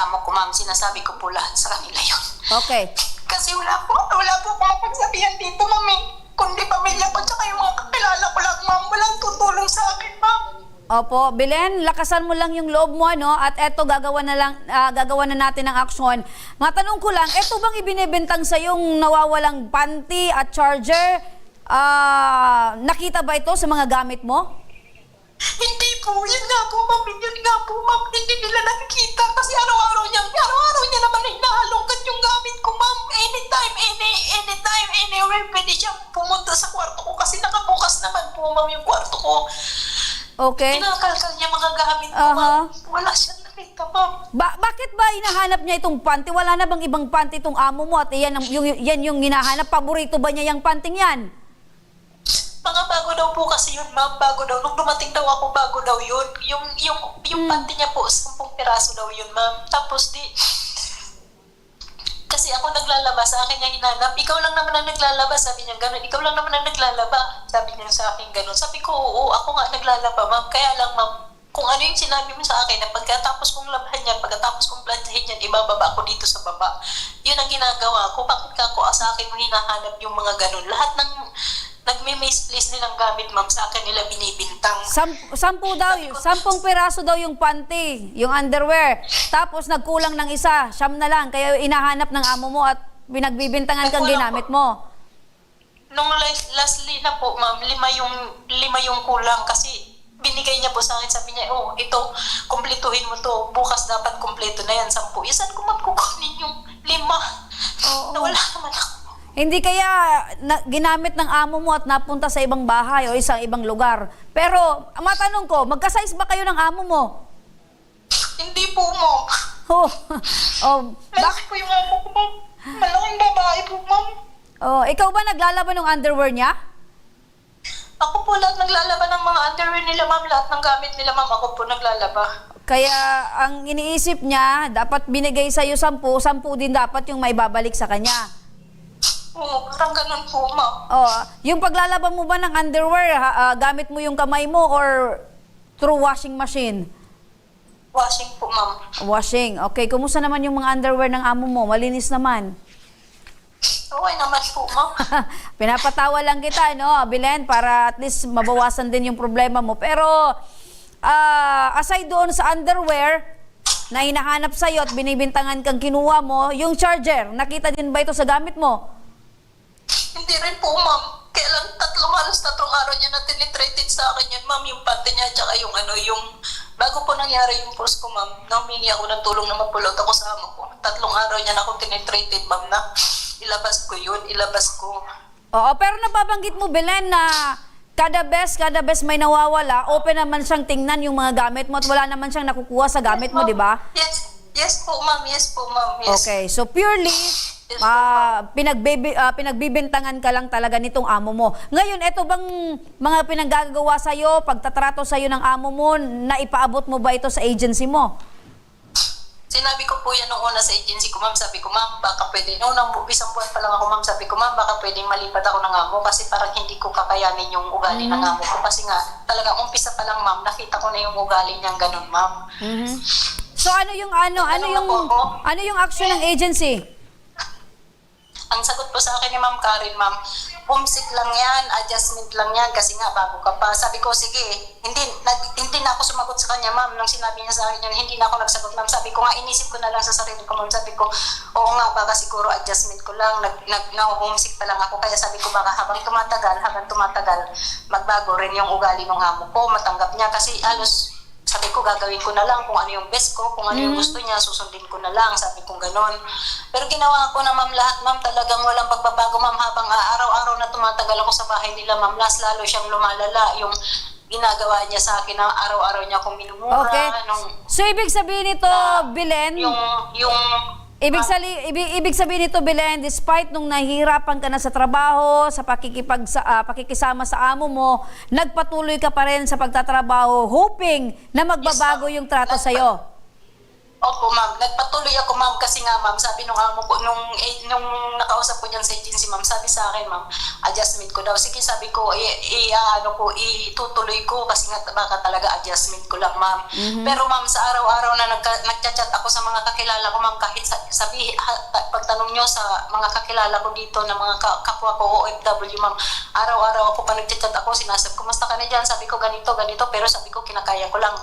amo ko ma'am. Sinasabi ko po lahat sa kanila yun. Okay. Kasi wala po akong mapagsabihan dito ma'am. Kundi pamilya ko tsaka yung mga kakilala ko lang ma'am. Walang tutulong sa akin ma'am. Opo, Belen, lakasan mo lang yung loob mo at eto gagawa na natin ng aksyon. Matanong ko lang, eto bang ibinebentang sa yung nawawalang panty at charger? Nakita ba ito sa mga gamit mo? Hindi po, yun nga po, ma'am, hindi nila nakikita kasi araw-araw niya naman hinahalongkat yung gamit ko, ma'am. Anytime, anywhere, pwede siya pumunta sa kwarto ko kasi nakabukas naman po, ma'am, yung kwarto ko. Okay. Kinakalkal niya mga gamit ko, ma'am. Wala siyang nakita, ma'am. Bakit ba hinahanap niya itong panty? Wala na bang ibang panty itong amo mo at yan yung hinahanap? Paborito ba niya yung panting yan? Mga bago daw po kasi yun, ma'am. Bago daw. Nung dumating daw ako, bago daw yun. Yung panty niya po, 10 piraso daw yun, ma'am. Tapos kasi ako naglalaba, sa akin niya hinanap. Ikaw lang naman ang naglalaba, sabi niya gano'n. Ikaw lang naman ang naglalaba, sabi niya sa akin gano'n. Sabi ko, oo, ako nga naglalaba, ma'am. Kaya lang, ma'am, kung ano yung sinabi mo sa akin na pagkatapos kong labahan yan, pagkatapos kong planchahin yan, ibababa ako dito sa baba. Yun ang ginagawa ko. Bakit ka ako sa akin mo hinahanap yung mga gano'n? Lahat ng nagme-misplace nilang gamit, ma'am, sa akin nila binibintang. 10 piraso daw yung panty, yung underwear. Tapos nagkulang ng isa, 9 na lang. Kaya inahanap ng amo mo at pinagbibintangan kang ginamit mo. Nung lastly na po, ma'am, 5 yung kulang kasi binigay niya po sa akin, sabi niya, oh, ito, kumpletuhin mo to. Bukas dapat kumpleto na yan, 10. Saan ko magkukunin yung 5? Nawala naman ako. Hindi kaya ginamit ng amo mo at napunta sa ibang bahay o isang ibang lugar. Pero, matanong ko, magka-size ba kayo ng amo mo? Hindi po, ma'am. Malaki po yung amo ko, ma'am. Malaking babae po, ma'am. Ikaw ba naglalaban ng underwear niya? Ako po lahat naglalaban ng mga underwear nila, ma'am. Lahat ng gamit nila, ma'am. Ako po naglalaba. Kaya ang iniisip niya, dapat binigay sa'yo 10, 10 din dapat yung may babalik sa kanya. Oo, parang ganun po, ma'am. Yung paglalaban mo ba ng underwear, gamit mo yung kamay mo or through washing machine? Washing po, ma'am. Washing. Okay, kumusta naman yung mga underwear ng amo mo? Malinis naman? Okay naman po, ma'am. Pinapatawa lang kita, no, Belen, para at least mabawasan din yung problema mo. Pero, aside doon sa underwear na hinahanap sa'yo at binibintangan kang kinuha mo, yung charger, nakita din ba ito sa gamit mo? Hindi rin po, ma'am. Kaya lang halos 3 araw niya na tinitrated sa akin yun, ma'am. Yung panty niya, tsaka yung bago po nangyari yung post ko, ma'am, humingi ako ng tulong na mapulot ako sa amo ko. 3 araw niya na akong tinitrated, ma'am, na ilabas ko yun, ilabas ko. Oo, pero nababanggit mo, Belen, na kada best may nawawala, open naman siyang tingnan yung mga gamit mo at wala naman siyang nakukuha sa gamit mo, di ba? Yes po, ma'am. Yes po, ma'am. Yes. Okay, so purely, pinagbibintangan ka lang talaga nitong amo mo. Ngayon, eto bang mga pinanggagawa sa'yo, pagtatrato sa'yo ng amo mo, na ipaabot mo ba ito sa agency mo? Sinabi ko po yan nung una sa agency ko, ma'am. Sabi ko, ma'am, baka pwede. Isang buwan pa lang ako, ma'am. Sabi ko, ma'am, baka pwedeng malipat ako ng amo kasi parang hindi ko kakayanin yung ugali ng amo ko. Kasi nga, talagang umpisa pa lang, ma'am, nakita ko na yung ugali niyang ganun, ma'am. So ano yung action ng agency? Ang sagot po sa akin ni Ma'am Karen, ma'am, homesick lang yan, adjustment lang yan kasi nga bago ka pa. Sabi ko, sige, hindi na ako sumagot sa kanya, ma'am. Nung sinabi niya sa akin yun, hindi na ako nagsagot, ma'am. Sabi ko nga, inisip ko na lang sa sarili ko, ma'am. Sabi ko, oo nga, baka siguro adjustment ko lang, homesick pa lang ako. Kaya sabi ko, baka habang tumatagal, magbago rin yung ugali ng amo ko, matanggap niya. Kasi halos, sabi ko, gagawin ko na lang kung ano yung best ko, kung ano yung gusto niya, susundin ko na lang, sabi ko ganon. Pero ginawa ko na, ma'am, lahat, ma'am, talagang walang pagbabago, ma'am, habang araw-araw na tumatagal ako sa bahay nila, ma'am, lalo siyang lumalala, yung ginagawa niya sa akin na araw-araw niya akong minumura. Okay. So, ibig sabihin nito, Belen? Ibig sabihin nito, Belen, despite nung nahihirapan ka na sa trabaho, sa pakikisama sa amo mo, nagpatuloy ka pa rin sa pagtatrabaho, hoping na magbabago yung trato sa'yo. Opo, ma'am. Nagpatuloy ako, ma'am, kasi nga, ma'am, sabi nung amo ko, nung nakausap ko niyan sa agency, ma'am, sabi sa akin, ma'am, adjustment ko daw. Sige, sabi ko, itutuloy ko kasi nga baka talaga adjustment ko lang, ma'am. Pero, ma'am, sa araw-araw na nagchat-chat ako sa mga kakilala ko, ma'am, kahit pagtanong nyo sa mga kakilala ko dito na mga kapwa ko, OFW, ma'am, araw-araw ako pa nagchat-chat ako, sinasab, kumusta ka na dyan? Sabi ko, ganito, pero sabi ko, kinakaya ko lang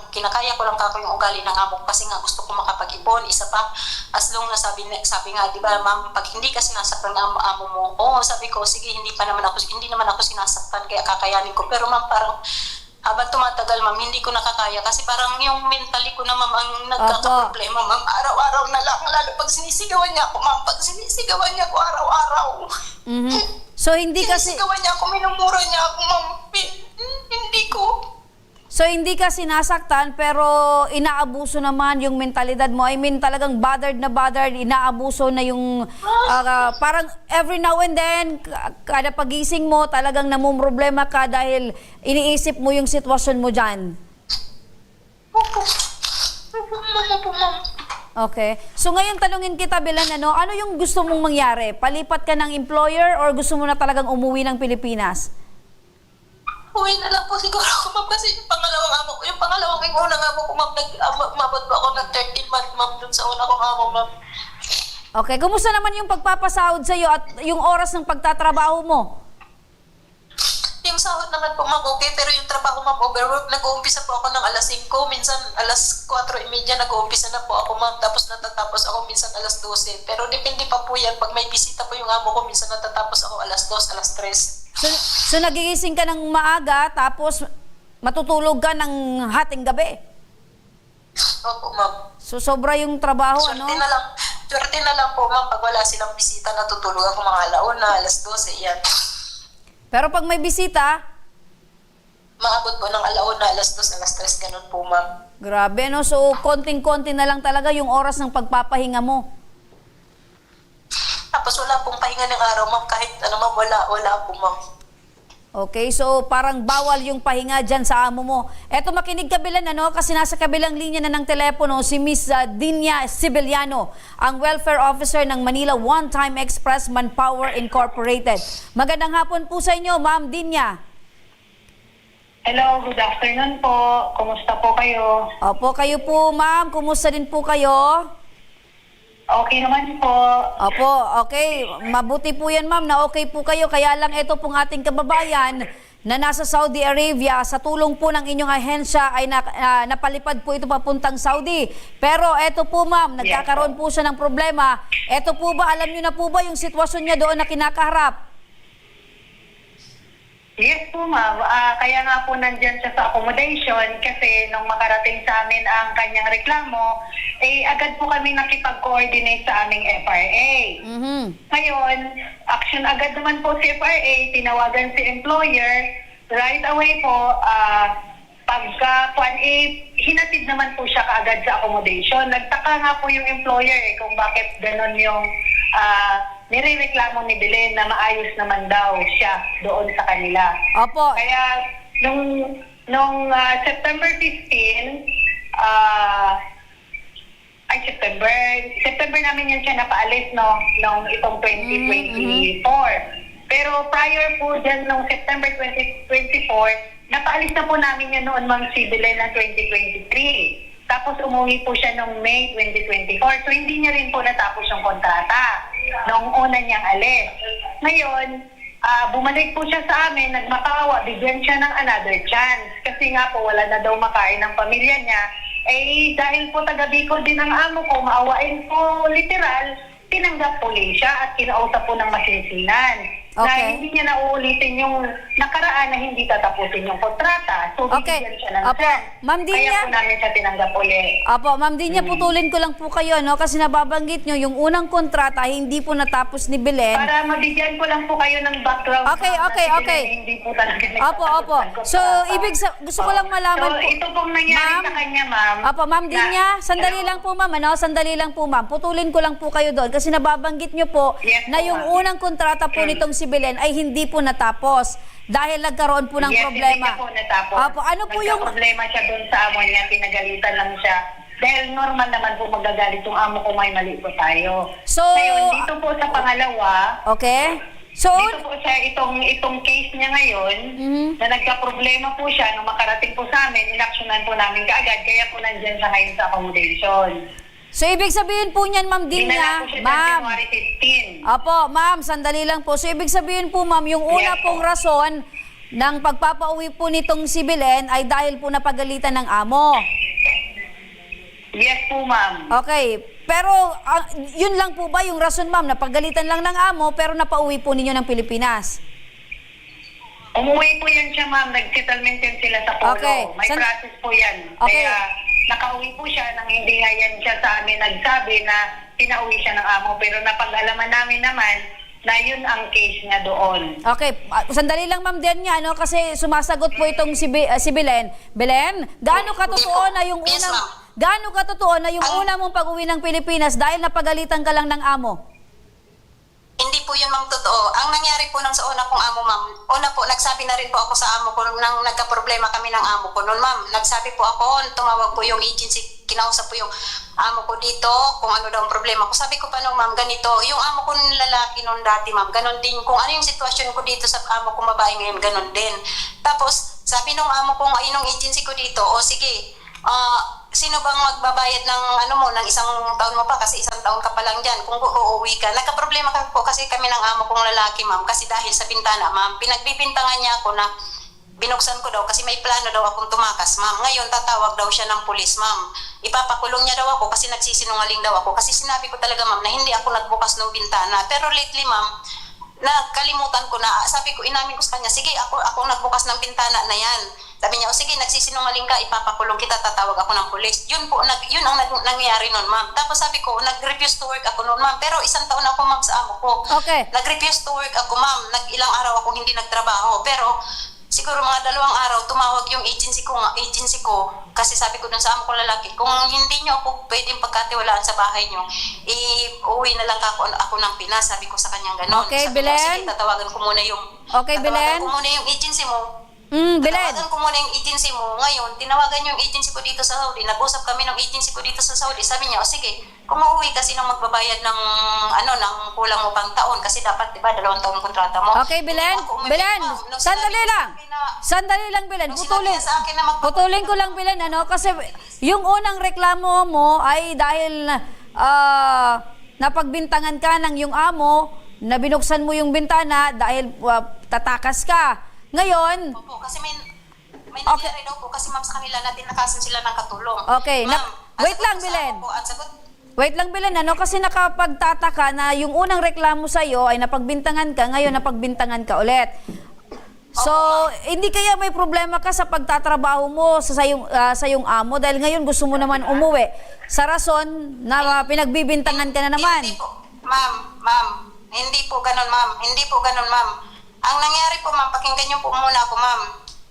kako yung ugali ng amo ko kasi nga gusto ko makapag-ipon, isa pa, as long na sabi nga, di ba, ma'am, pag hindi ka sinasaktan ng amo mo, sabi ko, sige, hindi naman ako sinasaktan, kaya kakayanin ko. Pero, ma'am, parang habang tumatagal, ma'am, hindi ko nakakaya kasi parang yung mentally ko na, ma'am, ang nagkakaproblema, ma'am. Araw-araw na lang, lalo pag sinisigawan niya ako, ma'am. Pag sinisigawan niya ako araw-araw. So hindi kasi Sinisigawan niya ako, minumura niya ako, ma'am. Hindi ko. So hindi ka sinasaktan pero inaabuso naman yung mentalidad mo. I mean talagang bothered, inaabuso na yung parang every now and then kada pagising mo talagang namumroblema ka dahil iniisip mo yung sitwasyon mo dyan. Okay. So ngayon tanungin kita, Belen, ano yung gusto mong mangyari? Palipat ka ng employer or gusto mo na talagang umuwi ng Pilipinas? Uwi na lang po siguro ako, ma'am, kasi yung unang amo ko, ma'am, umabot po ako ng 13 months, ma'am, dun sa una kong amo, ma'am. Okay, kumusta naman yung pagpapasahod sa'yo at yung oras ng pagtatrabaho mo? Yung sahod naman po, ma'am, okay, pero yung trabaho, ma'am, overwork, nag-uumpisa po ako ng alas 5, minsan alas 4:30 nag-uumpisa na po ako, ma'am, tapos natatapos ako minsan alas 12, pero depende pa po yan, pag may bisita po yung amo ko, minsan natatapos ako alas 2, alas 3. So nagigising ka ng maaga tapos matutulog ka ng hating gabi? Opo, ma'am. So sobra yung trabaho, Swerte na lang po, ma'am, pag wala silang bisita, natutulog ako mga alauna, alas 12, yan. Pero pag may bisita, maabot po ng alauna, alas 2, alas 3, ganun po, ma'am. Grabe, no? So konting-konti na lang talaga yung oras ng pagpapahinga mo. Tapos wala pong pahinga ng araw, ma'am, kahit ano, ma'am, wala po, ma'am. Okay, so parang bawal yung pahinga dyan sa amo mo. Eto, makinig ka, Belen, ano? Kasi nasa kabilang linya na ng telepono si Miss Dinya Sibiliano, ang Welfare Officer ng Manila One Time Express Manpower Incorporated. Magandang hapon po sa inyo, Ma'am Dinya. Hello, good afternoon po. Kumusta po kayo? Opo, kayo po, ma'am. Kumusta din po kayo? Okay naman po. Opo, okay. Mabuti po yan, ma'am, na okay po kayo. Kaya lang ito pong ating kababayan na nasa Saudi Arabia, sa tulong po ng inyong ahensya ay napalipad po ito papuntang Saudi. Pero ito po, ma'am, nagkakaroon po siya ng problema. Ito po ba, alam niyo na po ba yung sitwasyon niya doon na kinakaharap? Yes po, ma'am. Kaya nga po nandyan siya sa accommodation kasi nung makarating sa amin ang kanyang reklamo, agad po kami nakipag-coordinate sa aming FRA. Ngayon, action agad naman po si FRA, tinawagan si employer, right away po, hinatid naman po siya kaagad sa accommodation. Nagtaka nga po yung employer kung bakit ganon yung nirereklamo ni Belen na maayos naman daw siya doon sa kanila. Opo. Kaya nung September 15, September namin yun siya napaalis nung itong 2024. Pero prior po dyan nung September 2024, napaalis na po namin yan noon, Ma'am, si Belen ng 2023. Tapos umuwi po siya noong May 2024. So hindi niya rin po natapos yung kontrata noong una niyang alis. Ngayon, bumalik po siya sa amin, nagmakaawa, bigyan siya ng another chance. Kasi nga po wala na daw makain ng pamilya niya. Dahil po taga Bicol din ang amo ko, maawain po literal, tinanggap po siya at kinausap po ng masinsinan. Okay. Na hindi niya nauulitin yung nakaraan na hindi tatapusin yung kontrata. So, bigyan siya ng chance. Ma'am Dinya, kaya po namin siya tinanggap ulit. Apo, Ma'am Dinya, putulin ko lang po kayo, no? Kasi nababanggit nyo, yung unang kontrata, hindi po natapos ni Belen. Para mabigyan ko lang po kayo ng background. Okay. Hindi po talaga Opo. So, gusto ko lang malaman po. Ito pong nangyari sa kanya, ma'am. Apo, Ma'am Dinya, sandali lang po, ma'am. Sandali lang po, ma'am. Putulin ko lang po kayo doon. Kasi nababanggit nyo po na yung unang kontrata po nitong si Belen ay hindi po natapos dahil nagkaroon po ng problema. Hindi po natapos. Apo, ano po yung problema siya doon sa amo niya, pinagalitan lang siya. Dahil normal naman po magagalit yung amo ko, may mali po tayo. So, ngayon, dito po sa pangalawa, okay. So, dito po siya, itong case niya ngayon, na nagka-problema po siya, nung makarating po sa amin, inaksyonan po namin kaagad, kaya po nandyan siya ngayon sa accommodation. So, ibig sabihin po niyan, Ma'am Dinya, ma'am. January 15. Opo, ma'am, sandali lang po. So, ibig sabihin po, ma'am, yung una pong rason ng pagpapauwi po nitong si Belen ay dahil po napagalitan ng amo. Yes po, ma'am. Okay. Pero, yun lang po ba yung rason, ma'am? Napagalitan lang ng amo, pero napauwi po ninyo ng Pilipinas? Umuwi po yan siya, ma'am. Nag-settlement yan sila sa polo. Okay. May process po yan. Okay. Kaya nakauwi po siya nang hindi nga yan siya sa amin nagsabi na pinauwi siya ng amo. Pero napag-alaman namin naman na yun ang case niya doon. Okay, sandali lang ma'am Denya, ano, kasi sumasagot po itong si Belen. Belen, gaano katotoo na yung unang una mong pag-uwi ng Pilipinas dahil napagalitan ka lang ng amo? Hindi po yun, ma'am, totoo. Ang nangyari po nang sa una kong amo, ma'am, una po, nagsabi na rin po ako sa amo ko nang nagka-problema kami ng amo ko noon, ma'am. Nagsabi po ako, tumawag po yung agency, kinausap po yung amo ko dito, kung ano daw ang problema ko. Sabi ko pa nung, ma'am, ganito, yung amo ko ng lalaki noon dati, ma'am, ganon din. Kung ano yung sitwasyon ko dito sa amo ko babae ngayon, ganon din. Tapos, sabi nung amo ko, nung agency ko dito, o sige, sino bang magbabayad ng ng isang taon mo pa kasi isang taon ka pa lang dyan kung uuwi ka. Nagka-problema po kasi kami ng amo kong lalaki, ma'am, kasi dahil sa bintana, ma'am, pinagbibintangan niya ako na binuksan ko daw kasi may plano daw akong tumakas, ma'am. Ngayon tatawag daw siya ng pulis, ma'am. Ipapakulong niya daw ako kasi nagsisinungaling daw ako kasi sinabi ko talaga, ma'am, na hindi ako nagbukas ng bintana. Pero lately, ma'am, nakalimutan ko na, sabi ko, inamin ko sa kanya, sige, ako nagbukas ng bintana na yan. Sabi niya, o sige, nagsisinungaling ka, ipapakulong kita, tatawag ako ng pulis. Yun ang nangyari nun, ma'am. Tapos sabi ko, nag-refuse to work ako nun, ma'am. Pero isang taon ako, ma'am, sa amo ko. Okay. Nag-refuse to work ako, ma'am. Ilang araw ako hindi nagtrabaho. Pero siguro mga 2 araw, tumawag yung agency ko. Kasi sabi ko dun sa amo kong lalaki, kung hindi nyo ako pwedeng pagkatiwalaan sa bahay nyo, uwi na lang ako ng Pinas. Sabi ko sa kanyang ganon. Okay, sabi Belen. ko, sige, tatawagan ko muna yung agency mo. Belen. Tinawagan ko muna yung agency mo. Ngayon, tinawagan yung agency ko dito sa Saudi. Nag-usap kami ng agency ko dito sa Saudi. Sabi niya, o sige, kung mauwi kasi nang magbabayad ng kulang mo pang taon kasi dapat, 'di ba, 2 taon kontrata mo. Okay, Belen. Belen, sandali lang, Belen. Putulin ko lang, Belen, ano, kasi yung unang reklamo mo ay dahil napagbintangan ka ng yung amo, na binuksan mo yung bintana dahil tatakas ka. Ngayon, opo, kasi may nangyari daw po kasi, ma'am, sa kanila na tinakasan sila ng katulong. Okay, wait lang, Belen. Wait lang, Belen, ano, kasi nakapagtataka na yung unang reklamo sa iyo ay napagbintangan ka, ngayon napagbintangan ka ulit. So, hindi kaya may problema ka sa pagtatrabaho mo sa yung amo dahil ngayon gusto mo naman umuwi sa rason na pinagbibintangan ka na naman. Hindi po, ma'am. Hindi po ganun, ma'am. Ang nangyari po, ma'am, pakinggan niyo po muna ako, ma'am.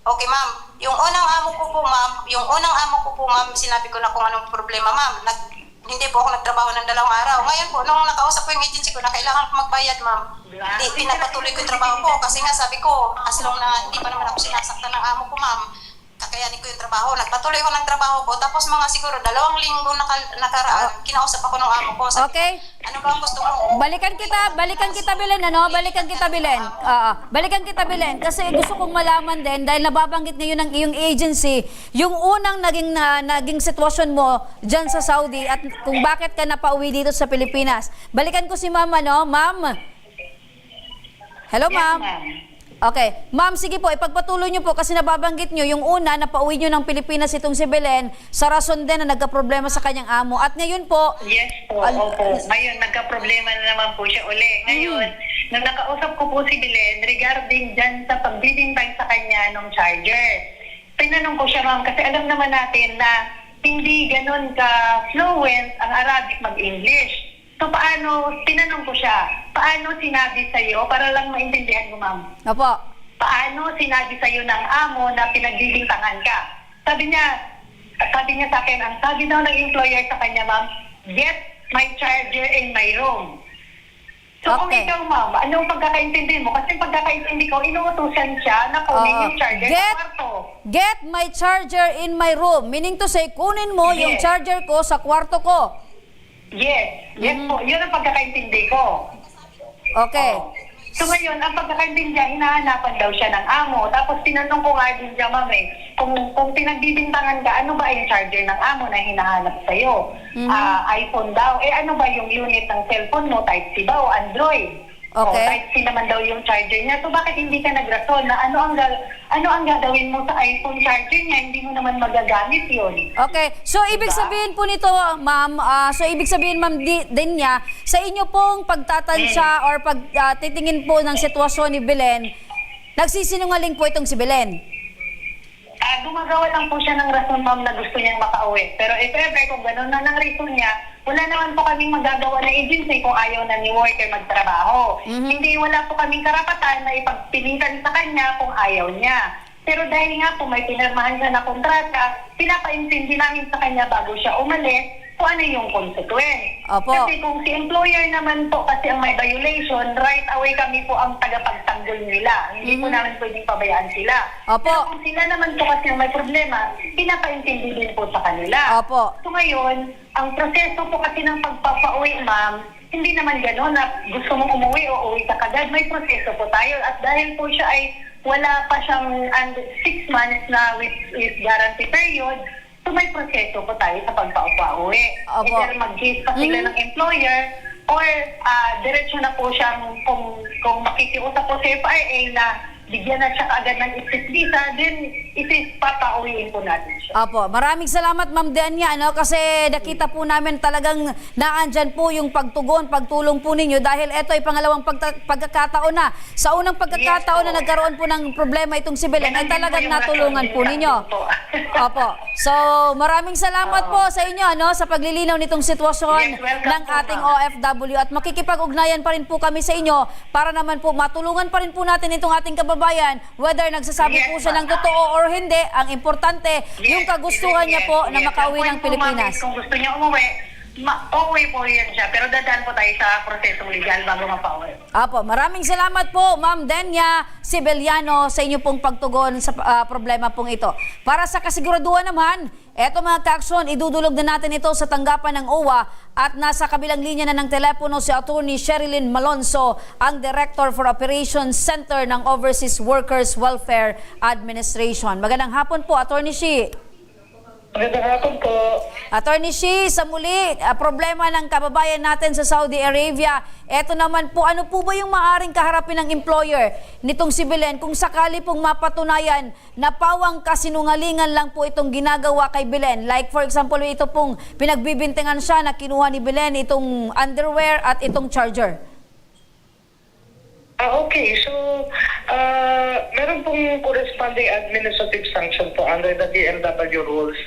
Okay, ma'am. Yung unang amo ko po, ma'am, sinabi ko na kung anong problema, ma'am. Hindi po ako nagtrabaho ng 2 araw. Ngayon po, nung nakausap ko yung agency ko na kailangan ko magbayad, ma'am, pinagpatuloy ko yung trabaho ko. Kasi nga sabi ko, as long na hindi pa naman ako sinasaktan ng amo ko, ma'am, kakayanin ko yung trabaho. Nagpatuloy ko ng trabaho ko. Tapos mga siguro 2 linggo nakaraan, kinausap ako ng amo ko. Sabi, okay. Ano ba ang gusto mo? Balikan kita, Belen, ano? Balikan kita, Belen. Kasi gusto kong malaman din, dahil nababanggit ngayon ng iyong agency, yung unang naging sitwasyon mo dyan sa Saudi at kung bakit ka napauwi dito sa Pilipinas. Balikan ko si ma'am, ano? Ma'am? Hello, ma'am? Okay. Ma'am, sige po, ipagpatuloy niyo po kasi nababanggit niyo yung una, napauwi niyo ng Pilipinas itong si Belen sa rason din na nagka-problema sa kanyang amo. At ngayon po... Yes po, opo. Ngayon, nagka-problema na naman po siya uli. Ngayon, nung nakausap ko po si Belen regarding dyan sa pagbibintang sa kanya ng charger, tinanong ko siya, ma'am, kasi alam naman natin na hindi ganun ka-fluent ang Arabic mag-English. So tinanong ko siya, paano sinabi sa'yo, para lang maintindihan mo, ma'am. Opo. Paano sinabi sa'yo ng amo na pinagbibintangan ka? Sabi niya sa akin, ang sabi daw ng employer sa kanya, ma'am, get my charger in my room. So kung ikaw, ma'am, anong pagkakaintindi mo? Kasi pagkakaintindi ko, inuutusan siya na kunin yung charger sa kwarto. Get my charger in my room. Meaning to say, kunin mo yung charger ko sa kwarto ko. Yes po. Yun ang pagkakaintindi ko. Okay. So ngayon, ang pagkakaintindi niya, hinahanapan daw siya ng amo. Tapos tinanong ko nga din siya, ma'am, kung pinagbibintangan ka, ano ba yung charger ng amo na hinahanap sa'yo? iPhone daw. Ano ba yung unit ng cellphone mo? Type-C ba o Android? Okay. Type-C naman daw yung charger niya. So bakit hindi ka nagrason na ano ang gagawin mo sa iPhone charger niya? Hindi mo naman magagamit yun. Okay. So ibig sabihin po nito, ma'am, ma'am Denya, sa inyo pong pagtatansya or titingin po ng sitwasyon ni Belen, nagsisinungaling po itong si Belen? Gumagawa lang po siya ng rason, ma'am, na gusto niyang makauwi. Pero if ever, kung gano'n na ng reason niya, wala naman po kaming magagawa ng agency kung ayaw na ni worker magtrabaho. Hindi, wala po kaming karapatan na ipagpilitan sa kanya kung ayaw niya. Pero dahil nga po may pinirmahan siya na kontrata, pinapaintindi namin sa kanya bago siya umalis kung ano yung consequence. Opo. Kasi kung si employer naman po kasi ang may violation, right away kami po ang tagapagtanggol nila. Hindi po namin pwedeng pabayaan sila. Opo. Pero kung sila naman po kasi ang may problema, pinapaintindi din po sa kanila. Opo. So ngayon, ang proseso po kasi ng pagpapauwi, ma'am, hindi naman gano'n na gusto mong umuwi o uwi ka kagad. May proseso po tayo. At dahil po siya ay wala pa siyang 6 months na with guarantee period, so may proseso po tayo sa pagpapauwi. Either mag-case pa sila ng employer or diretso na po siyang kung makikiusap po sa FRA na bigyan na siya kaagad ng exit visa, then papauwiin po natin siya. Opo, maraming salamat Ma'am Denya, ano, kasi nakita po namin talagang naandyan po yung pagtugon, pagtulong po ninyo dahil ito ay pangalawang pagkakataon na. Sa unang pagkakataon na nagkaroon po ng problema itong si Belen ay talagang natulungan po ninyo. Opo. So, maraming salamat po sa inyo, ano, sa paglilinaw nitong sitwasyon ng ating OFW at makikipag-ugnayan pa rin po kami sa inyo para naman po matulungan pa rin po natin itong ating kababayan, whether nagsasabi po siya ng totoo or hindi. Ang importante, yung kagustuhan niya po na makauwi ng Pilipinas. Kung gusto niya umuwi, uuwi po yan siya. Pero dadaan po tayo sa prosesong legal bago mapauwi. Apo, maraming salamat po Ma'am Denya Sibeliano sa inyo pong pagtugon sa problema pong ito. Para sa kasiguraduhan naman, eto mga ka-aksyon, idudulog na natin ito sa tanggapan ng OWA at nasa kabilang linya na ng telepono si Attorney Sherilyn Malonzo, ang Director for Operations Center ng Overseas Workers Welfare Administration. Magandang hapon po, Attorney Shi. Magandang hapon po. Attorney Shi, sa muli, problema ng kababayan natin sa Saudi Arabia. Eto naman po, ano po ba yung maaring kaharapin ng employer nitong si Belen kung sakali pong mapatunayan na pawang kasinungalingan lang po itong ginagawa kay Belen? Like for example, ito pong pinagbibintingan siya na kinuha ni Belen itong underwear at itong charger. Okay, so meron pong corresponding administrative sanction po under the DMW rules.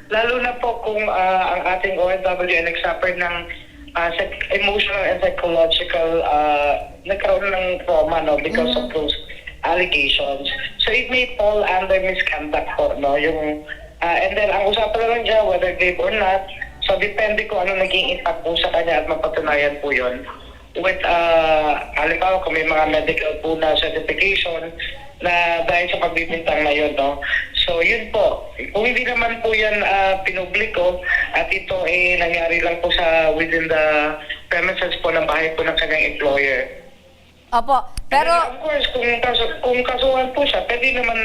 Lalo na po kung ang ating OFW ay nagsuffer ng emotional and psychological nagkaroon ng trauma, no, because of those allegations. So it may fall under misconduct po, no, yung and then ang usapan lang dyan whether grave or not, so depende kung ano naging impact po sa kanya at mapatunayan po yun with halimbawa kung may mga medical po na certification na dahil sa pagbibintang na yun, no? So yun po, kung hindi naman po yan pinubliko at ito ay nangyari lang po sa within the premises po ng bahay po ng kanyang employer. Opo, pero of course, kung kasuhan po siya, pwede naman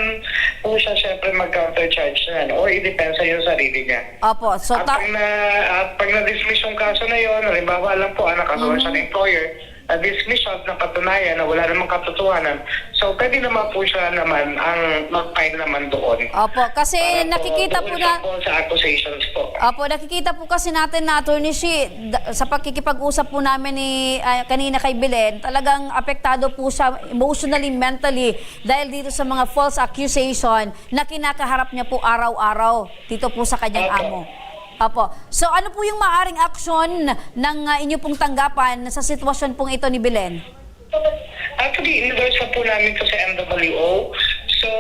po siya syempre mag-countercharge na, no? Or i-depensa yung sarili niya. Opo, so at pag na-dismiss yung kaso na yun, halimbawa lang po, nakasuhan siya ng employer, na-dismiss siya na patunayan na wala namang katotohanan, so pwede naman po siya naman ang mag-file naman doon. Opo, kasi nakikita po na sa accusations po. Opo, nakikita po kasi natin na Attorney Shi, sa pagkikipag-usap po namin ni kanina kay Belen, talagang apektado po siya emotionally, mentally dahil dito sa mga false accusation na kinakaharap niya po araw-araw dito po sa kanyang amo. Opo. So ano po yung maaring aksyon ng inyo pong tanggapan sa sitwasyon pong ito ni Belen? Actually, in-endorse na po namin ito sa MWO. So,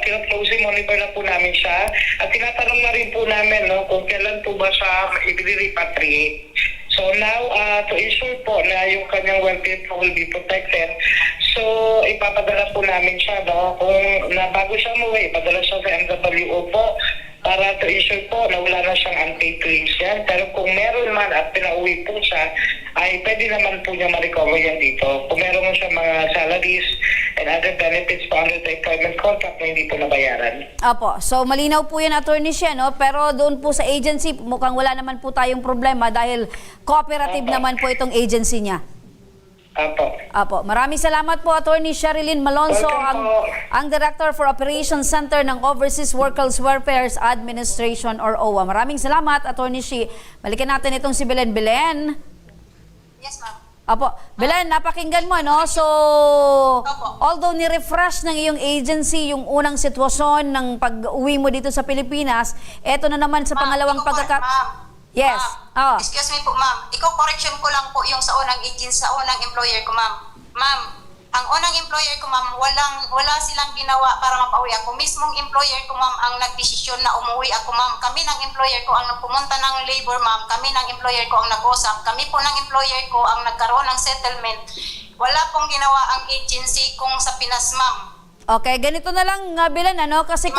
kina-closely monitor na po namin siya. At tinatanong na rin po namin, no, kung kailan po ba siya i-repatriate. So now, to ensure po na yung kanyang welfare will be protected, so ipapadala po namin siya, no, kung bago siya umuwi, ipadala siya sa MWO po para to ensure po na wala na siyang unpaid claims yan. Pero kung meron man at pinauwi po siya, ay pwede naman po niya ma-recover yan dito. Kung meron mo siya mga salaries and other benefits po under the employment contract na hindi po nabayaran. Opo. So malinaw po yan, Attorney Shi, no? Pero doon po sa agency, mukhang wala naman po tayong problema dahil cooperative naman po itong agency niya. Apo. Maraming salamat po, Attorney Sherilyn Malonzo, ang Director for Operations Center ng Overseas Workers Welfare Administration or OWA. Maraming salamat, Attorney Shi. Balikan natin itong si Belen. Belen? Yes, ma'am. Apo, Belen, napakinggan mo, no? So, although ni-refresh ng iyong agency yung unang sitwasyon ng pag-uwi mo dito sa Pilipinas, eto na naman sa pangalawang Yes. Excuse me po, ma'am. Iko-correction ko lang po yung sa unang agency, sa unang employer ko, ma'am. Ma'am, ang unang employer ko, ma'am, wala silang ginawa para mapauwi ako. Mismong employer ko, ma'am, ang nagdesisyon na umuwi ako, ma'am. Kami ng employer ko ang pumunta ng labor, ma'am. Kami ng employer ko ang nag-usap. Kami po ng employer ko ang nagkaroon ng settlement. Wala pong ginawa ang agency kung sa Pinas, ma'am. Okay, ganito na lang, Belen, ano? Kasi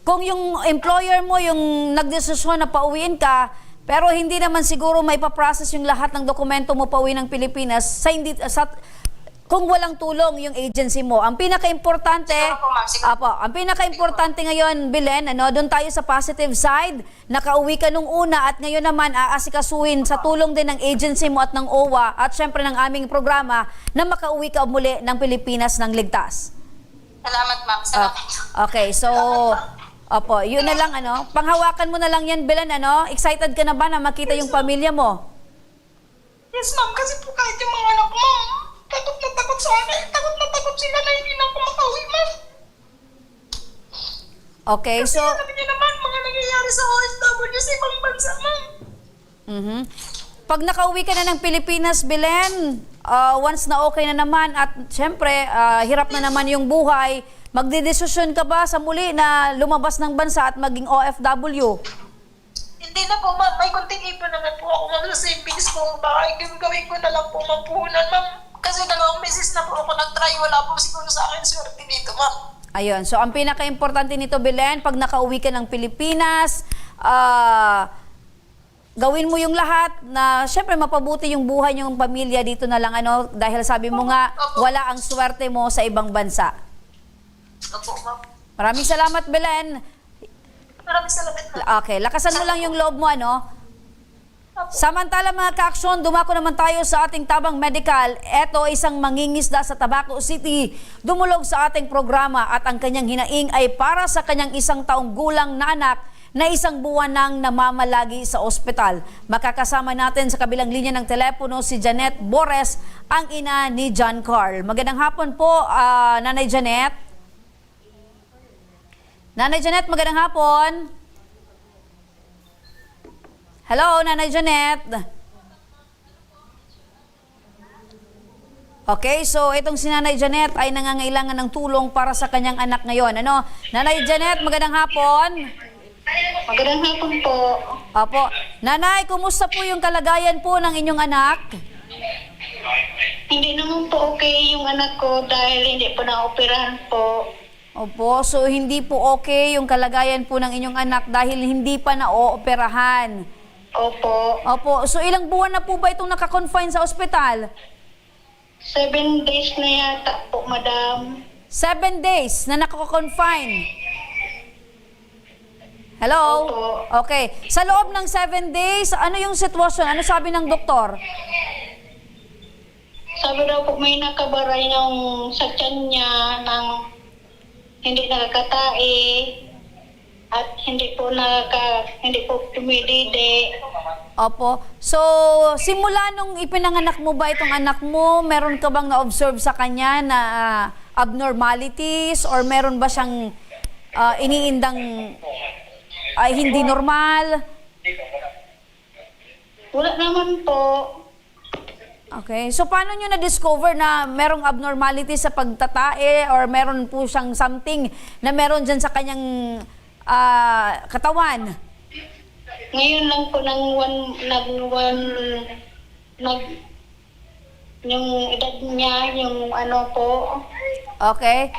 kung yung employer mo yung nagdesisyon na pauwiin ka, pero hindi naman siguro may pa-process yung lahat ng dokumento mo pauwi ng Pilipinas kung walang tulong yung agency mo. Ang pinaka-importante, ang pinaka-importante ngayon, Belen, doon tayo sa positive side, nakauwi ka nung una at ngayon naman aasikasuhin sa tulong din ng agency mo at ng OWA at syempre ng aming programa na makauwi ka muli ng Pilipinas ng ligtas. Salamat, ma'am. Salamat. Okay, so opo, yun na lang, panghawakan mo na lang yan, Belen, excited ka na ba na makita yung pamilya mo? Yes, ma'am. Kasi po kahit yung mga anak ko, ma'am, takot na takot sa akin. Takot na takot sila na hindi na ako makauwi, ma'am. Okay, kasi so sabi niya naman, mga nangyayari sa OFW sa ibang bansa, ma'am. Pag nakauwi ka na ng Pilipinas, Belen, once na okay na naman at syempre, hirap na naman yung buhay, magdedesisyon ka ba sa muli na lumabas ng bansa at maging OFW? Hindi na po, ma'am. May kunting ipon naman po ako, ma'am, sa savings ko. Baka gawin ko na lang po mapuhunan, ma'am. Kasi 2 meses na po ako nag-try. Wala po siguro sa akin swerte dito, ma'am. Ayun. So, ang pinaka-importante nito, Belen, pag nakauwi ka ng Pilipinas, gawin mo yung lahat na syempre mapabuti yung buhay ng pamilya dito na lang, dahil sabi mo nga, wala ang swerte mo sa ibang bansa. Opo, ma'am. Maraming salamat, Belen. Maraming salamat, ma'am. Okay, lakasan mo lang yung loob mo, Samantala mga ka-aksyon, dumako naman tayo sa ating tabang medical. Ito isang mangingisda sa Tabaco City. Dumulog sa ating programa at ang kanyang hinaing ay para sa kanyang 1 taong gulang na anak na 1 buwan nang namamalagi sa ospital. Makakasama natin sa kabilang linya ng telepono si Janet Bores, ang ina ni John Carl. Magandang hapon po, Nanay Janet. Nanay Janet, magandang hapon. Hello, Nanay Janet. Okay, so itong si Nanay Janet ay nangangailangan ng tulong para sa kanyang anak ngayon. Nanay Janet, magandang hapon. Magandang hapon po. Opo. Nanay, kumusta po yung kalagayan po ng inyong anak? Hindi naman po okay yung anak ko dahil hindi po na-operahan po. Opo, so hindi po okay yung kalagayan po ng inyong anak dahil hindi pa na-ooperahan. Opo. Opo, so ilang buwan na po ba itong nakakonfine sa ospital? 7 days na yata po, madam. 7 days na nakakonfine? Hello? Opo. Okay. Sa loob ng 7 days, ano yung sitwasyon? Ano sabi ng doktor? Sabi daw po may nakabaray yung sa tiyan niya ng hindi nakakatae at hindi po tumidide. Opo. So, simula nung ipinanganak mo ba itong anak mo, meron ka bang na-observe sa kanya na abnormalities or meron ba siyang iniindang hindi normal? Wala naman po. Okay. So, paano nyo na-discover na merong abnormality sa pagtatae or meron po siyang something na meron dyan sa kanyang katawan? Ngayon lang po yung edad niya, yung ano po. Okay.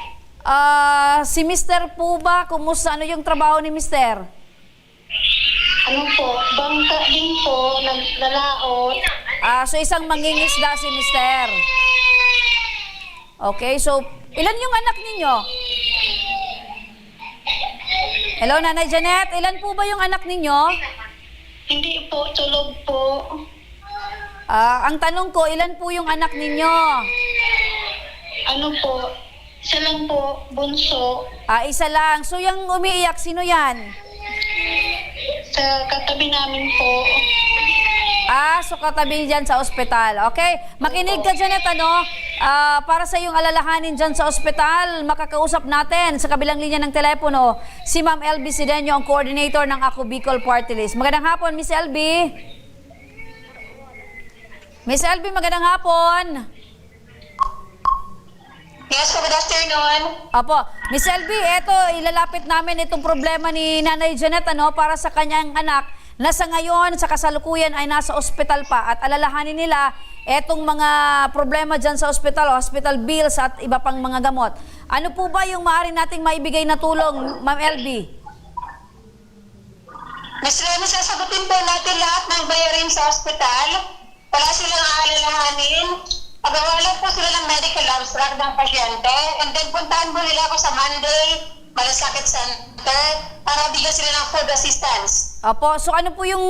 Si Mr. po ba, kumusta? Ano yung trabaho ni Mr.? Ano po, bangka din po, naglalaot. So isang mangingisda si Mr. Okay, so ilan yung anak ninyo? Hello, Nanay Janet, ilan po ba yung anak ninyo? Hindi po, tulog po. Ang tanong ko, ilan po yung anak ninyo? Ano po, isa lang po, bunso. Isa lang. So yung umiiyak, sino yan? Sa katabi namin po. So katabi dyan sa ospital. Okay? Makinig ka, Janet, para sa iyong alalahanin dyan sa ospital, makakausap natin sa kabilang linya ng telepono si Ma'am LB Sidenio, ang coordinator ng Ako Bicol Party List. Magandang hapon, Miss LB. Miss LB, magandang hapon. Yes, good afternoon. Apo, Miss LB, eto, ilalapit namin itong problema ni Nanay Janet, para sa kanyang anak na sa ngayon, sa kasalukuyan ay nasa ospital pa at alalahanin nila etong mga problema dyan sa ospital, hospital bills at iba pang mga gamot. Ano po ba yung maaari nating maibigay na tulong, Ma'am LB? Miss Remy, sasagutin po natin lahat ng bayarin sa ospital. Wala silang aalalahanin. Pagawa po sila ng medical abstract ng pasyente and then puntahan mo nila ako sa Monday, Malasakit Center, para bigyan sila ng food assistance. Opo, so ano po yung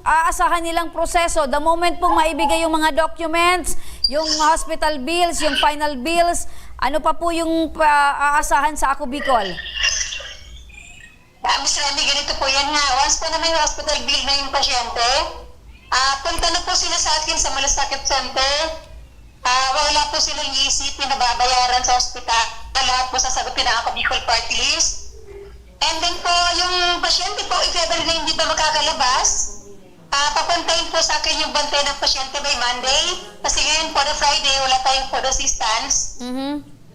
aasahan nilang proseso? The moment pong maibigay yung mga documents, yung hospital bills, yung final bills, ano pa po yung aasahan sa Ako Bicol? Miss Remy, ganito po yan nga. Once po na may hospital bill na yung pasyente, punta na po sila sa akin sa Malasakit Center. Wala po silang isipin na babayaran sa ospital. Lahat po sasagutin ng Ako Bicol Party List. And then po, yung pasyente po, if ever na hindi ba makakalabas, papuntahin po sa akin yung bantay ng pasyente by Monday. Kasi ngayon po na Friday, wala tayong food assistance.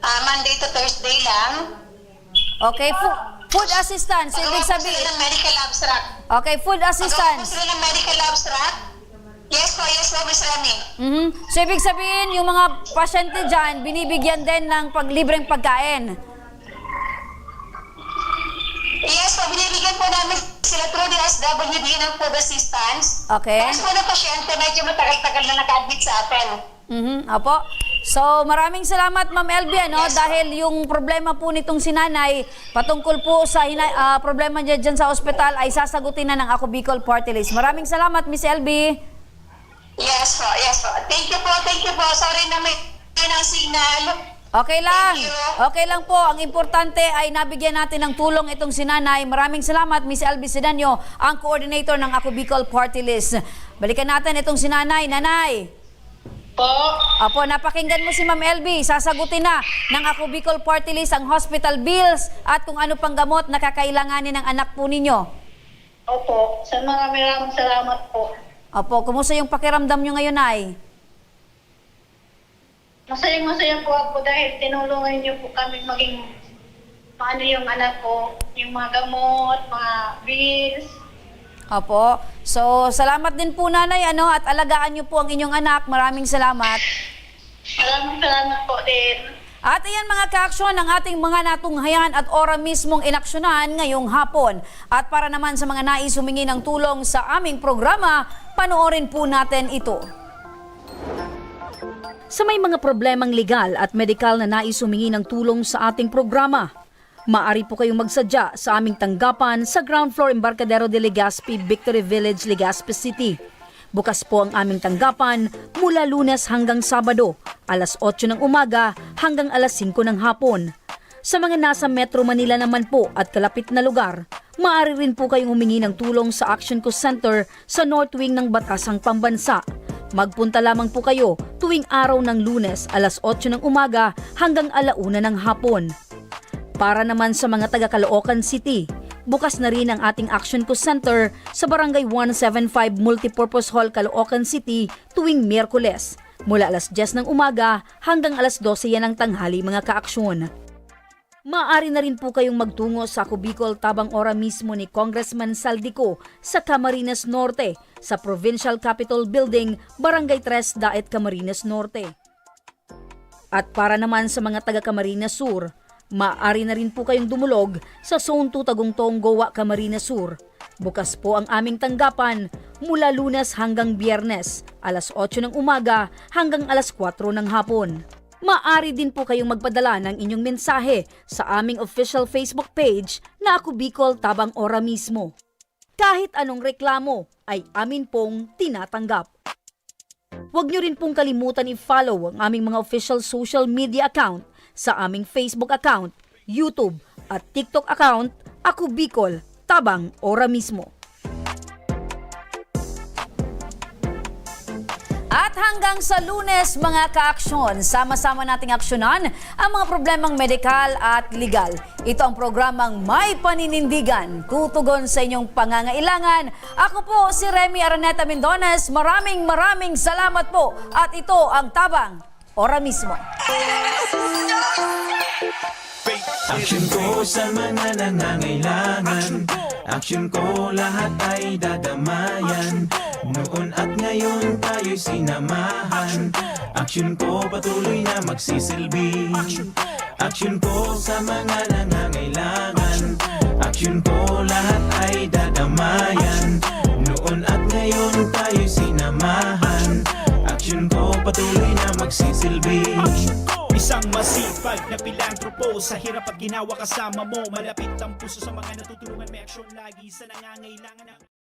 Monday to Thursday lang. Okay, food assistance, ibig sabihin. Pagawa po sila ng medical abstract. Okay, food assistance. Pagawa po sila ng medical abstract. Yes po, Miss Remy. So, ibig sabihin, yung mga pasyente dyan, binibigyan din ng libreng pagkain. Yes po, binibigyan po namin sila through the SWD ng food assistance. Okay. Tapos po na pasyente, medyo matagal-tagal na naka-admit sa atin. Opo. So, maraming salamat, Ma'am LB, dahil yung problema po nitong sinanay, patungkol po sa problema niya dyan sa ospital, ay sasagutin na ng Ako Bicol Party List. Maraming salamat, Miss LB. Yes po. Thank you po. Sorry na may signal. Okay lang. Okay lang po. Ang importante ay nabigyan natin ng tulong itong sinanay. Maraming salamat, Miss LB Sidenio, ang coordinator ng Ako Bicol Party List. Balikan natin itong sinanay. Nanay. Po. Apo, napakinggan mo si Ma'am LB. Sasagutin na ng Ako Bicol Party List ang hospital bills at kung ano pang gamot na kakailanganin ng anak po ninyo. Opo. Maraming salamat po. Opo, kumusta yung pakiramdam nyo ngayon, Nay? Masayang-masaya po ako dahil tinulungan niyo po kami maging paano yung anak ko, yung mga gamot, mga bills. Opo. So, salamat din po, Nanay, at alagaan niyo po ang inyong anak. Maraming salamat. Maraming salamat po din. At ayan mga ka-aksyon ang ating mga natunghayan at ora mismong inaksyonan ngayong hapon. At para naman sa mga nais humingi ng tulong sa aming programa, panoorin po natin ito. Sa may mga problemang legal at medikal na nais humingi ng tulong sa ating programa, maaari po kayong magsadya sa aming tanggapan sa ground floor Embarcadero de Legazpi, Victory Village, Legazpi City. Bukas po ang aming tanggapan mula Lunes hanggang Sabado, alas 8 ng umaga hanggang alas 5 ng hapon. Sa mga nasa Metro Manila naman po at kalapit na lugar, maaari rin po kayong humingi ng tulong sa Action Co Center sa North Wing ng Batasang Pambansa. Magpunta lamang po kayo tuwing araw ng Lunes, alas 8 ng umaga hanggang alauna ng hapon. Para naman sa mga taga Caloocan City, bukas na rin ang ating Action Co Center sa Barangay 175 Multipurpose Hall, Caloocan City tuwing Miyerkules, mula alas 10 ng umaga hanggang alas 12 yan ng tanghali mga kaaksyon. Maaari na rin po kayong magtungo sa Ako Bicol tabang ora mismo ni Congressman Saldico sa Camarines Norte, sa Provincial Capitol Building, Barangay 3 Daet, Camarines Norte. At para naman sa mga taga Camarines Sur, maaari na rin po kayong dumulog sa Zone 2 Tagungtong, Gowa, Camarines Sur. Bukas po ang aming tanggapan mula Lunes hanggang Biyernes, alas 8 ng umaga hanggang alas 4 ng hapon. Maaari din po kayong magpadala ng inyong mensahe sa aming official Facebook page na Ako Bicol tabang ora mismo. Kahit anong reklamo ay amin pong tinatanggap. Huwag niyo rin pong kalimutan i-follow ang aming mga official social media account sa aming Facebook account, YouTube at TikTok account, Ako Bicol tabang ora mismo. At hanggang sa Lunes, mga ka-aksyon, sama-sama nating aksyonan ang mga problemang medikal at legal. Ito ang programang May Paninindigan, tutugon sa inyong pangangailangan. Ako po si Remy Araneta Mendones. Maraming salamat po. At ito ang Tabang Ora Mismo. Aksyon ko sa mga nangangailangan. Aksyon ko lahat ay dadamayan. Noon at ngayon tayo'y sinamahan. Aksyon ko patuloy na magsisilbi. Aksyon ko sa mga nangangailangan. Aksyon ko lahat ay dadamayan. Noon at ngayon tayo'y sinamahan. Aksyon ko patuloy na magsisilbi. Isang masipag na pilantropo, sa hirap at ginawa kasama mo. Malapit ang puso sa mga natutulungan, may aksyon lagi sa nangangailangan.